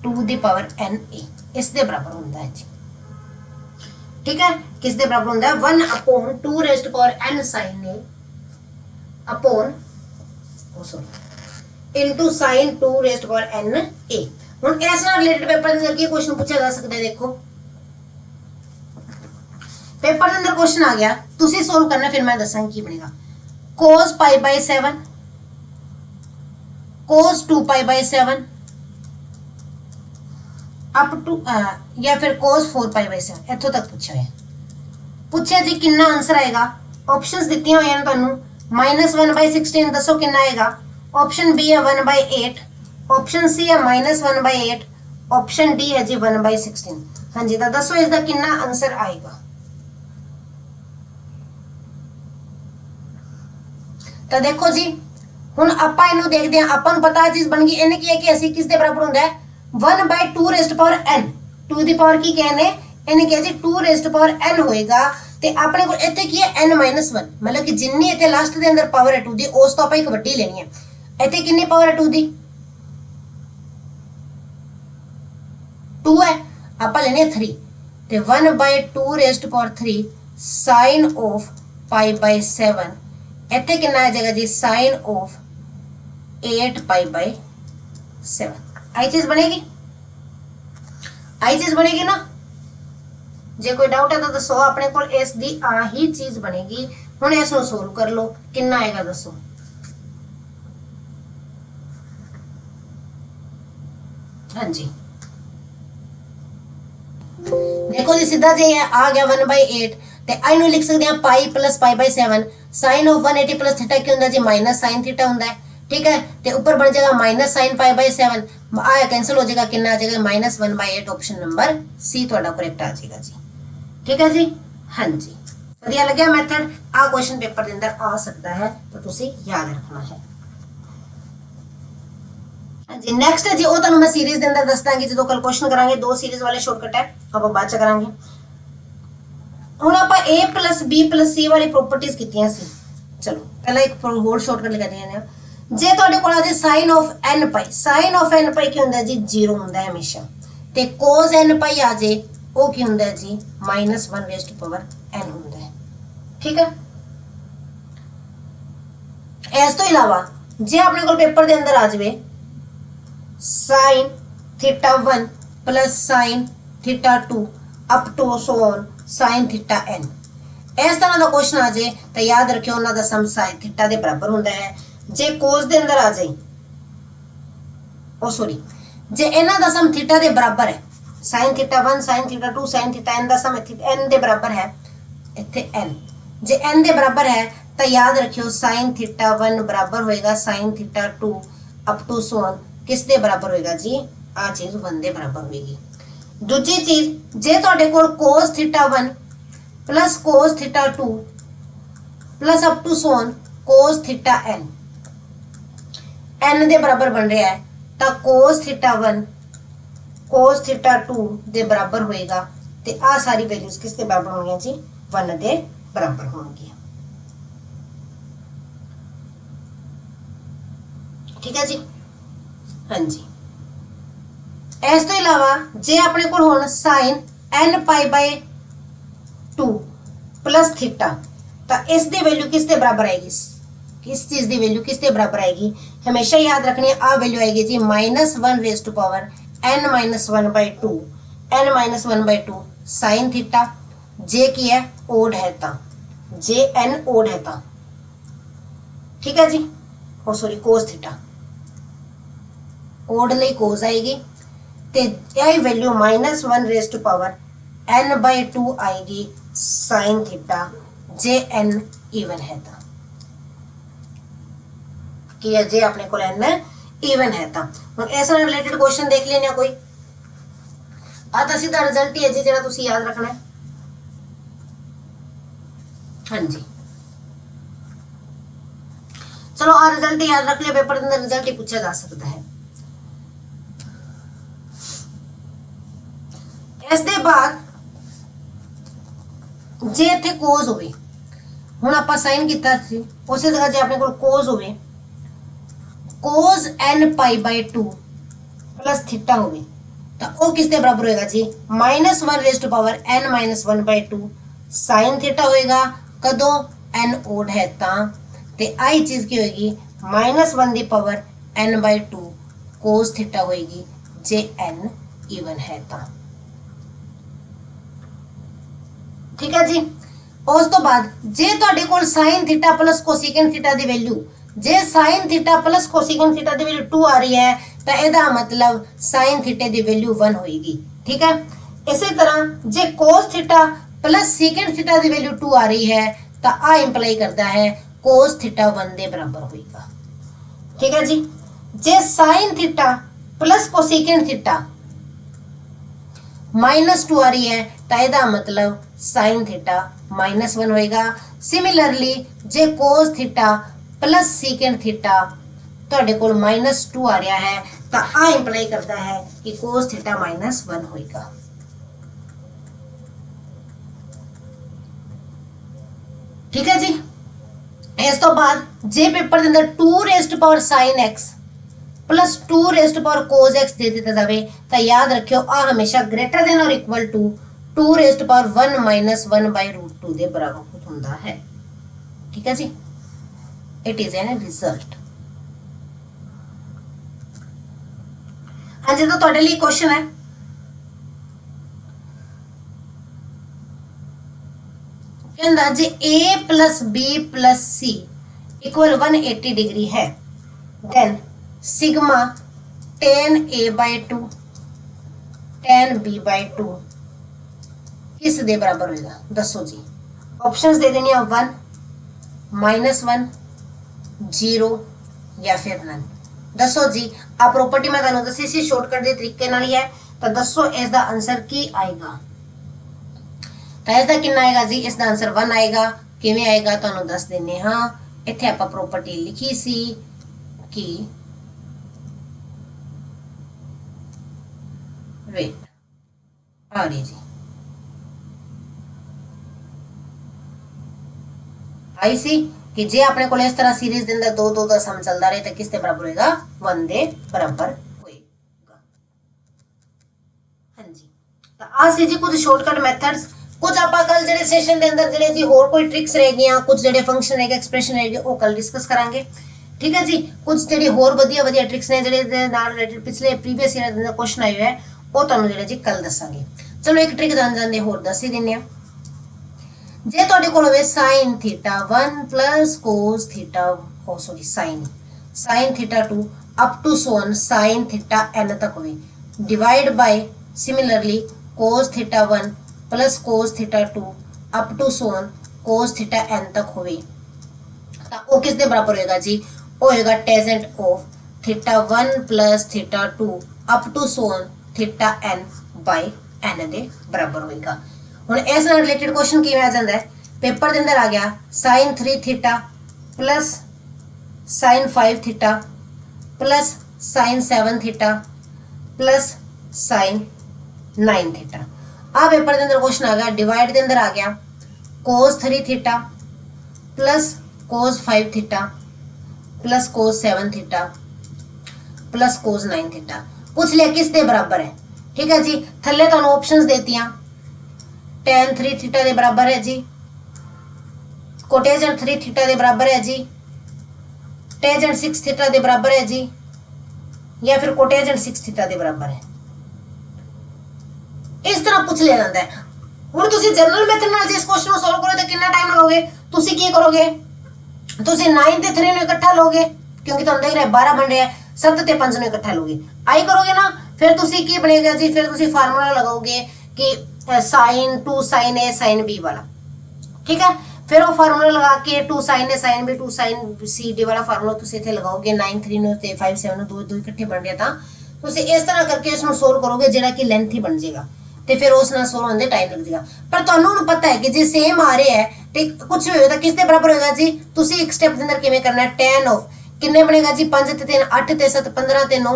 2 दी पावर n a, इस दे बराबर होता है जी, ठीक है। किस दे बराबर होता है 1/2 raised to power n sin a upon into sine 2 raised to power n a। हुन इस नाल रिलेटेड पेपर दे अंदर की क्वेश्चन पूछा जा सकता है, देखो पेपर दे अंदर क्वेश्चन आ गया, तुसी सोल्व करना, फिर मैं दसांगी की बनेगा। cos π/7 cos 2π/7 अप टू या फिर cos 4π/7 इत्थों तक पूछा जी कितना आंसर आएगा। ऑप्शंस दित्ती हुई हैं तुहानू, -1/16 दसो कितना आएगा। ऑप्शन बी है 1/8, ऑप्शन सी है -1/8, ऑप्शन डी है जी 1/16। हाँ जी, तो दसो इसका कितना आंसर आएगा। तो देखो जी हुण आपां इहनूं देखदे हां, आपां नूं पता चीज बन गई, इहने की है कि ਅਸੀਂ किस दे बराबर हुंदा है 1/2 रेज़्ड पावर n, 2 दी पावर की कहने इहने किहा जी 2 रेज़्ड पावर n होएगा, ते अपने को इत्थे की है n - 1, मतलब कि जिन्नी इत्थे लास्ट दे अंदर पावर है 2 दी उस तो आपां एक वड्डी लेनी है। इत्थे कितनी पावर है 2 दी 2 है, आपां लेनी है 3, ते 1/2 रेज़्ड पावर 3 साइन ऑफ π/7 इत्थे कितना आ जाएगा जी साइन ऑफ 8π/7 7 आई चीज बनेगी, आई चीज बनेगी ना। जे कोई डाउट है तो दसो, अपने को इस दी आ ही चीज बनेगी। हुण इस नु सोल्व कर लो, कितना आएगा दसो। हाँ जी देखो जी सीधा जी आ गया 1/8 ते आई नु लिख सकते हैं pi plus pi by 7 sine of 180 plus theta की हुंदा जी माइनस साइन थीटा हुंदा है। ठीक है, ते ऊपर बन जाएगा माइनस साइन पाई बाई 7 आया कैंसिल हो जाएगा, कितना आ जाएगा -1/8। ऑप्शन नंबर सी ਤੁਹਾਡਾ करेक्ट आ जाएगा जी। ठीक है जी, हाँ जी ਵਧੀਆ ਲੱਗਿਆ ਮੈਥਡ। ਆ क्वेश्चन पेपर ਦੇ ਅੰਦਰ ਆ ਸਕਦਾ ਹੈ ਤਾਂ ਤੁਸੀਂ याद रखना है। जी नेक्स्ट है जी ਉਹ ਤੁਹਾਨੂੰ ਮੈਂ ਸੀਰੀਜ਼ ਦੇ ਅੰਦਰ ਦੱਸ ਦਾਂਗੀ ਜਦੋਂ ਕੱਲ ਕੁਐਸਚਨ ਕਰਾਂਗੇ। ਦੋ ਸੀਰੀਜ਼ ਵਾਲੇ ਸ਼ਾਰਟਕਟ ਹੈ ਆਪਾਂ ਬਾਅਦ ਚ ਕਰਾਂਗੇ। ਹੁਣ ਆਪਾਂ a + b + c ਵਾਲੀ ਪ੍ਰੋਪਰਟੀਆਂ ਕੀਤੀਆਂ ਸੀ। ਚਲੋ ਪਹਿਲਾਂ ਇੱਕ ਹੋਰ ਸ਼ਾਰਟਕਟ ਲਗਾ ਦਿੰਦੇ ਆ। ਜੇ ਤੁਹਾਡੇ ਕੋਲ ਆ ਜੇ sin of n Bhai, sin of n ਪਾਈ ਕੀ ਹੁੰਦਾ ਜੀ 0 ਹੁੰਦਾ ਹੈ ਹਮੇਸ਼ਾ, ਤੇ cos n ਪਾਈ ਆ ਜੇ ਉਹ ਕੀ ਹੁੰਦਾ ਜੀ -1/n ਹੁੰਦਾ ਹੈ। ਠੀਕ ਹੈ, ਇਸ ਤੋਂ ਇਲਾਵਾ ਜੇ ਆਪਣੇ ਕੋਲ ਪੇਪਰ ਦੇ ਅੰਦਰ ਆ ਜਾਵੇ sin θ1 plus sin θ2 up to so on sin θn, इस तरह का क्वेश्चन आ जाए तो याद रखियो उन्होंने का सम sin θ के बराबर होता है। जे cos के अंदर आ जाए ओ सॉरी जे इन्हां दा सम θ के बराबर है, sin θ1 sin θ2 sin θn का सम n के बराबर है, इत्थे n जे n के बराबर है तो याद रखियो sin θ1 बराबर होएगा sin θ2 up to so on किस दे बराबर होएगा जी, आ चीज 1 दे बराबर होएगी। दूसरी चीज जे तुहाडे कोल cos θ1 plus cos θ2 plus up to so on cos θn n दे बराबर बन रहा है तो cos θ1 cos θ2 दे बराबर होएगा ते आ सारी वैल्यूज किस दे बराबर होंगी जी 1 दे बराबर होंगी। ठीक है जी, हाँ जी इस तो इलावा जे अपने को हुण sin n π/2 प्लस थीटा तो इस दी वैल्यू किस दे बराबर आएगी, किस चीज दी वैल्यू किस दे बराबर आएगी, हमेशा याद रखनी है आ वैल्यू आएगी जी -1/n-1/2 sin थीटा। जे की है ओड है ता जे n ओड है ता, ठीक है जी, ओ सॉरी cos थीटा ओड ਲਈ cos आएगी ते यही वैल्यू -1/n/2 आएगी sin थीटा जे n इवन है ता कि जे अपने को n इवन है ता। हुण इस नाल रिलेटेड क्वेश्चन देख लेने कोई आ तां सीधा रिजल्ट ही है जी जेड़ा तुसी याद रखना है। हाँ जी चलो आ रिजल्ट याद रख लियो, पेपर के अंदर रिजल्ट ही पूछा जा सकता है। इस दे बाद जे इत्थे cos होवे, हुण आपां साइन कीता सी उसे जगह जे अपने कोल cos होवे cos n π/2 प्लस थीटा होवे तो वो किस दे बराबर होएगा जी -1/n-1/2 sin थीटा होएगा कदों n ओड है तां ते आई चीज की होएगी -1/n/2 cos थीटा होएगी जे n इवन है तां। ठीक है जी, उस तो बाद जे तुहाडे कोल sin theta plus cosecant theta दी वैल्यू जे sin theta plus cosecant theta दी वैल्यू 2 आ रही है तो एदा मतलब sin थीटे दी वैल्यू 1 होएगी। ठीक है, इसी तरह जे cos theta plus secant theta दी वैल्यू 2 आ रही है तो आ इंप्लाई करता है cos थीटा 1 दे बराबर होएगा। ठीक है जी, जे sin theta plus cosecant theta -2 आ रही है तो एदा मतलब sin थीटा -1 होएगा। सिमिलरली जे cos theta plus secant theta तुहाडे कोल -2 आ रहा है तो आ इंप्लाई करता है कि cos थीटा -1 होएगा। ठीक है जी, इस तो बाद जे पेपर के अंदर 2 sin x plus 2 cos x दे दिता जाए तो याद रखियो आ हमेशा ग्रेटर देन और इक्वल टू 2 1 1/√2 दे बराबर होता है। ठीक है जी, इट इज एन रिजल्ट। हाँ जी, तो ਤੁਹਾਡੇ ਲਈ क्वेश्चन है, कहता जी a plus b plus c equal 180 degree है, then sigma tan a by 2 tan b by 2 किस दे बराबर होगा, दसो जी। ऑप्शंस दे देनी 1 -1 0 या फिर नन। दसो जी, आ प्रॉपर्टी मैं तुहानू दसी सी शॉर्टकट दे तरीके नाल ही है, तो दसो इसका आंसर की आएगा। तो इसका कितना आएगा जी, इसका आंसर 1 आएगा। किवें आएगा तुहानू दस देने हाँ, इत्थे आपां प्रॉपर्टी लिखी सी कि वेट आ रही जी, आई सी कि जे अपने को इस तरह सीरीज के अंदर 2 2 का सम चलता रहे तो किस दे बराबर होएगा, 1 दे बराबर होएगा। हाँ जी, तो आ सी जी कुछ शॉर्टकट मेथड्स। कुछ आपां कल जेडे सेशन के अंदर जेडे जी होर कोई ट्रिक्स रह गई, कुछ जेडे फंक्शन रहेगा एक्सप्रेशन रहेगी वो कल डिस्कस करांगे, ठीक है जी। कुछ जेडे होर वधिया वधिया ट्रिक्स ने जेडे नाल रिलेटेड पिछले प्रीवियस ईयर के अंदर क्वेश्चन आए है वो तुहानू जेडे जी कल दसांगे। चलो एक ट्रिक जान जांदे होर दस ही दिन्ने आ। जे तुहाडे कोल होवे sin theta 1 plus cos theta sin theta 2 up to so on sin theta n तक होवे, divide by similarly cos theta 1 plus cos theta 2 up to so on cos theta n तक होवे, तो वो किस दे बराबर होएगा जी, वो होएगा tangent of theta 1 plus theta 2 up to so on theta n by n दे बराबर होएगा। हुण इस नाल रिलेटेड क्वेश्चन किवें आ जांदा है, पेपर दे अंदर आ गया sin 3 theta plus sin 5 theta plus sin 7 theta plus sin 9 theta. आ पेपर दे अंदर क्वेश्चन आ गया डिवाइड दे अंदर आ गया cos 3 theta plus cos 5 theta plus cos 7 theta plus cos 9 theta. पूछ लिया किस दे बराबर है, ठीक है जी। थल्ले तुहानू ऑप्शंस देतियां, tan 3 थीटा के बराबर है जी, कोटेजेंट 3 थीटा के बराबर है जी, टेजेंट 6 थीटा के बराबर है जी, या फिर कोटेजेंट 6 थीटा के बराबर है। इस तरह पूछ लिया जाता है। हुण तुसीं जनरल मेथड नाल इस क्वेश्चन को सॉल्व करो तो कितना टाइम लगोगे, तुसीं की करोगे, तुसीं 9 ते 3 ਨੂੰ इकट्ठा लोगे क्योंकि तुहानू देख रहे 12 बन रहे हैं, 7 ते 5 ਨੂੰ इकट्ठा लोगे, आई करोगे ना। फिर तुसीं की बनेगा जी, फिर तुसीं फार्मूला लगाओगे कि sin 2 sin a sin b वाला, ठीक है। फिर वो फार्मूला लगा के 2 sin a sin b 2 sin c d वाला फार्मूला तुसीं इत्थे लगाओगे, 9 3 ਨੂੰ ਤੇ 5 7 ਨੂੰ दो इकट्ठे बन रहे ਤਾਂ तुसीं इस तरह करके इसਨੂੰ सोल्व करोगे ਜਿਹੜਾ कि लेंथ ही बन जाएगा, ਤੇ फिर उस ਨਾਲ सोल्व होने टाइम लग जाएगा। पर ਤੁਹਾਨੂੰ ਹੁਣ पता है कि जे सेम आ रहे है ਤੇ कुछ भी होएगा किस ਦੇ बराबर होएगा जी, तुसीं एक स्टेप ਦੇ ਅੰਦਰ ਕਿਵੇਂ करना है, tan ऑफ किन्ने बनेगा जी 5 ते 3 8 ते 7 15 ते 9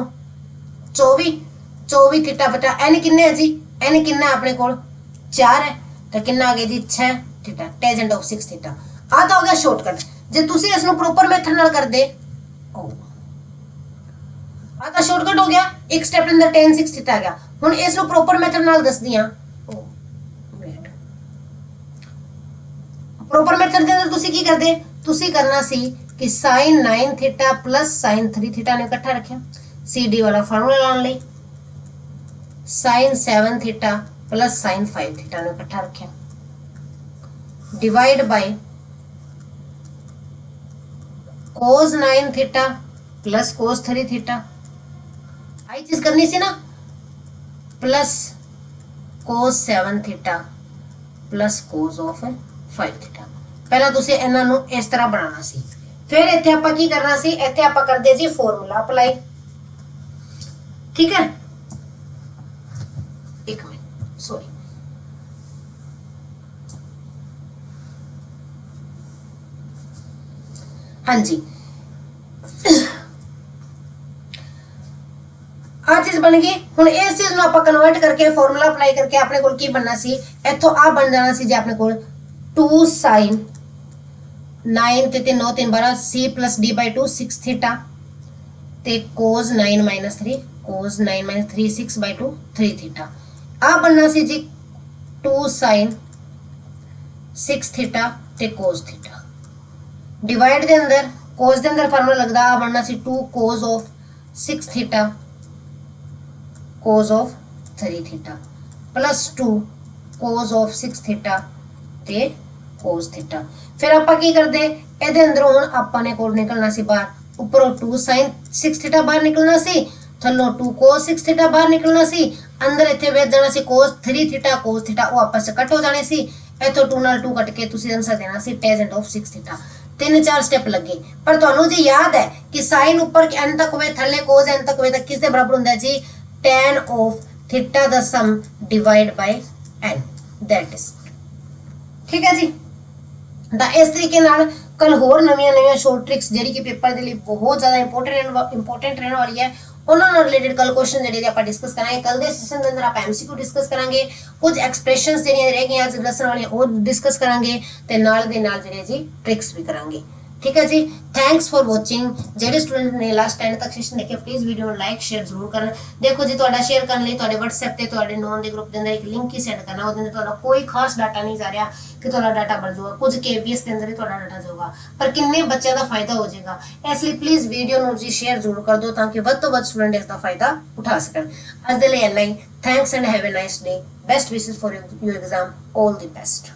24 थीटा बटा n किन्ने है जी, n किन्ना है अपने कोल 4 है, तो किन्ना आ गया जी 6 थीटा, टेजेंट ऑफ 6 थीटा। आ तो हो गया शॉर्टकट। जे तुसी इसनु प्रॉपर मेथड नाल कर दे ओ आ तो शॉर्टकट हो गया, एक स्टेप अंदर tan 6 थीटा आ गया। हुन इसनु प्रॉपर मेथड नाल दस दियां ओ वेट प्रॉपर मेथड दे अंदर तुसी की कर दे, तुसी करना सी कि sin 9 theta plus sin 3 theta ने इकट्ठा रखा, CD वाला फार्मूला लाने लई sin 7 theta plus sin 5 theta ने इकट्ठा रखा, divide by cos 9 theta plus cos 3 theta, आई चीज करनी सी ना, plus cos 7 theta plus cos of 5 theta. पहला तुसी इन्हां नू इस तरह बनाना सी, फिर इत्थे आपां की करना सी, इत्थे आपां करदे जी फार्मूला अप्लाई, ठीक है। एक मिनट सॉरी, हाँ जी आ चीज बन गई। हुण इस चीज नूं आपां कन्वर्ट करके फार्मूला अप्लाई करके अपने कोल की बनना सी, इत्थों आ बन जाना सी जी अपने कोल 2 sin 9 ते 3 9 3 12 c प्लस d बाय 2 6 थीटा ते cos 9 minus 3 cos 9 minus 3 6 by 2 3 theta. आ बनना सी जी 2 sin 6 थीटा ते cos थीटा, डिवाइड दे अंदर cos दे अंदर फार्मूला लगदा, आ बनना सी 2 cos of 6 theta cos of 3 theta plus 2 cos of 6 theta ते cos थीटा। फिर ਆਪਾਂ ਕੀ ਕਰਦੇ ਇਹਦੇ ਅੰਦਰੋਂ ਹੁਣ ਆਪਾਂ ਨੇ ਕੋਲ ਨਿਕਲਣਾ ਸੀ ਬਾਹਰ ਉੱਪਰੋਂ 2 sin 6 ਥੀਟਾ ਬਾਹਰ ਨਿਕਲਣਾ ਸੀ ਥੱਲੋਂ 2 cos 6 ਥੀਟਾ ਬਾਹਰ ਨਿਕਲਣਾ ਸੀ ਅੰਦਰ ਇੱਥੇ ਵੇਚ ਜਾਣਾ ਸੀ cos 3 ਥੀਟਾ cos ਥੀਟਾ ਉਹ ਆਪਸ ਵਿੱਚ ਕੱਟ ਹੋ ਜਾਣੇ ਸੀ ਇੱਥੋਂ 2 ਨਾਲ 2 ਕੱਟ ਕੇ ਤੁਸੀਂ ਆਨਸਰ ਦੇਣਾ ਸੀ tangent of 6 ਥੀਟਾ। 3-4 स्टेप लगे पर ਤੁਹਾਨੂੰ जी याद है कि sin ऊपर n तक होवे थल्ले cos n तक होवे तो किस दे बराबर ਹੁੰਦਾ जी tan of थीटा दा sum divide by n that is ठीक है जी। ਤਾਂ ਇਸ ਤਰੀਕੇ ਨਾਲ ਕੱਲ ਹੋਰ ਨਵੀਆਂ ਸ਼ੋਰਟ ਟ੍ਰਿਕਸ ਜਿਹੜੀ ਕਿ ਪੇਪਰ ਦੇ ਲਈ ਬਹੁਤ ਜ਼ਿਆਦਾ ਇੰਪੋਰਟੈਂਟ ਰਹਿਣ ਵਾਲੀ ਹੈ ਉਹਨਾਂ ਨਾਲ ਰਿਲੇਟਡ ਕੱਲ ਕੁਐਸਚਨ ਜਿਹੜੇ ਆਪਾਂ ਡਿਸਕਸ ਕਰਾਂਗੇ। ਕੱਲ ਦੇ ਸੈਸ਼ਨ ਦੇ ਅੰਦਰ ਆਪਾਂ ਐਮਸੀਕਿਊ ਡਿਸਕਸ ਕਰਾਂਗੇ ਕੁਝ ਐਕਸਪ੍ਰੈਸ਼ਨਸ ਜਿਹੜੀਆਂ ਰਹਿ ਗਈਆਂ ਅੱਜ ਦੱਸਣ ਵਾਲੀਆਂ ਉਹ ਡਿਸਕਸ ਕਰਾਂਗੇ ਤੇ ਨਾਲ ਦੇ ਨਾਲ ਜਿਹੜੇ ਜੀ ਟ੍ਰਿਕਸ ਵੀ ਕਰਾਂਗੇ ठीक है जी। थैंक्स फॉर वॉचिंग ਜਿਹੜੇ ਸਟੂਡੈਂਟ ਨੇ ਲਾਸਟ ਟਾਈਮ ਤੱਕ ਸੈਸ਼ਨ ਦੇਖਿਆ ਪਲੀਜ਼ ਵੀਡੀਓ ਨੂੰ ਲਾਈਕ ਸ਼ੇਅਰ ਜ਼ਰੂਰ ਕਰਨ। ਦੇਖੋ ਜੀ ਤੁਹਾਡਾ ਸ਼ੇਅਰ ਕਰਨ ਲਈ ਤੁਹਾਡੇ WhatsApp ਤੇ ਤੁਹਾਡੇ ਨੋਨ ਦੇ ਗਰੁੱਪ ਦੇ ਅੰਦਰ ਇੱਕ ਲਿੰਕ ਹੀ ਸੈਂਡ ਕਰਨਾ ਉਹਦੇ ਅੰਦਰ ਤੁਹਾਡਾ ਕੋਈ ਖਾਸ ਡਾਟਾ ਨਹੀਂ ਜਾ ਰਿਹਾ ਕਿ ਤੁਹਾਡਾ ਡਾਟਾ बढ़ ਜਾਊਗਾ ਕੁਝ KBS ਦੇ ਅੰਦਰ ਹੀ ਤੁਹਾਡਾ ਡਾਟਾ ਜਾਊਗਾ ਪਰ ਕਿੰਨੇ ਬੱਚਿਆਂ ਦਾ ਫਾਇਦਾ ਹੋ ਜਾਏਗਾ ਇਸ ਲਈ ਪਲੀਜ਼ ਵੀਡੀਓ ਨੂੰ ਜੀ ਸ਼ੇਅਰ ਜ਼ਰੂਰ ਕਰ ਦਿਓ ਤਾਂ ਕਿ ਵੱਧ ਤੋਂ ਵੱਧ ਸਟੂਡੈਂਟ ਇਸ ਦਾ ਫਾਇਦਾ ਉਠਾ ਸਕਣ। ਅੱਜ ਦੇ ਲਈ ਇੰਨਾ ਹੀ। Thanks and have a nice day. Best wishes for your exam. All the best.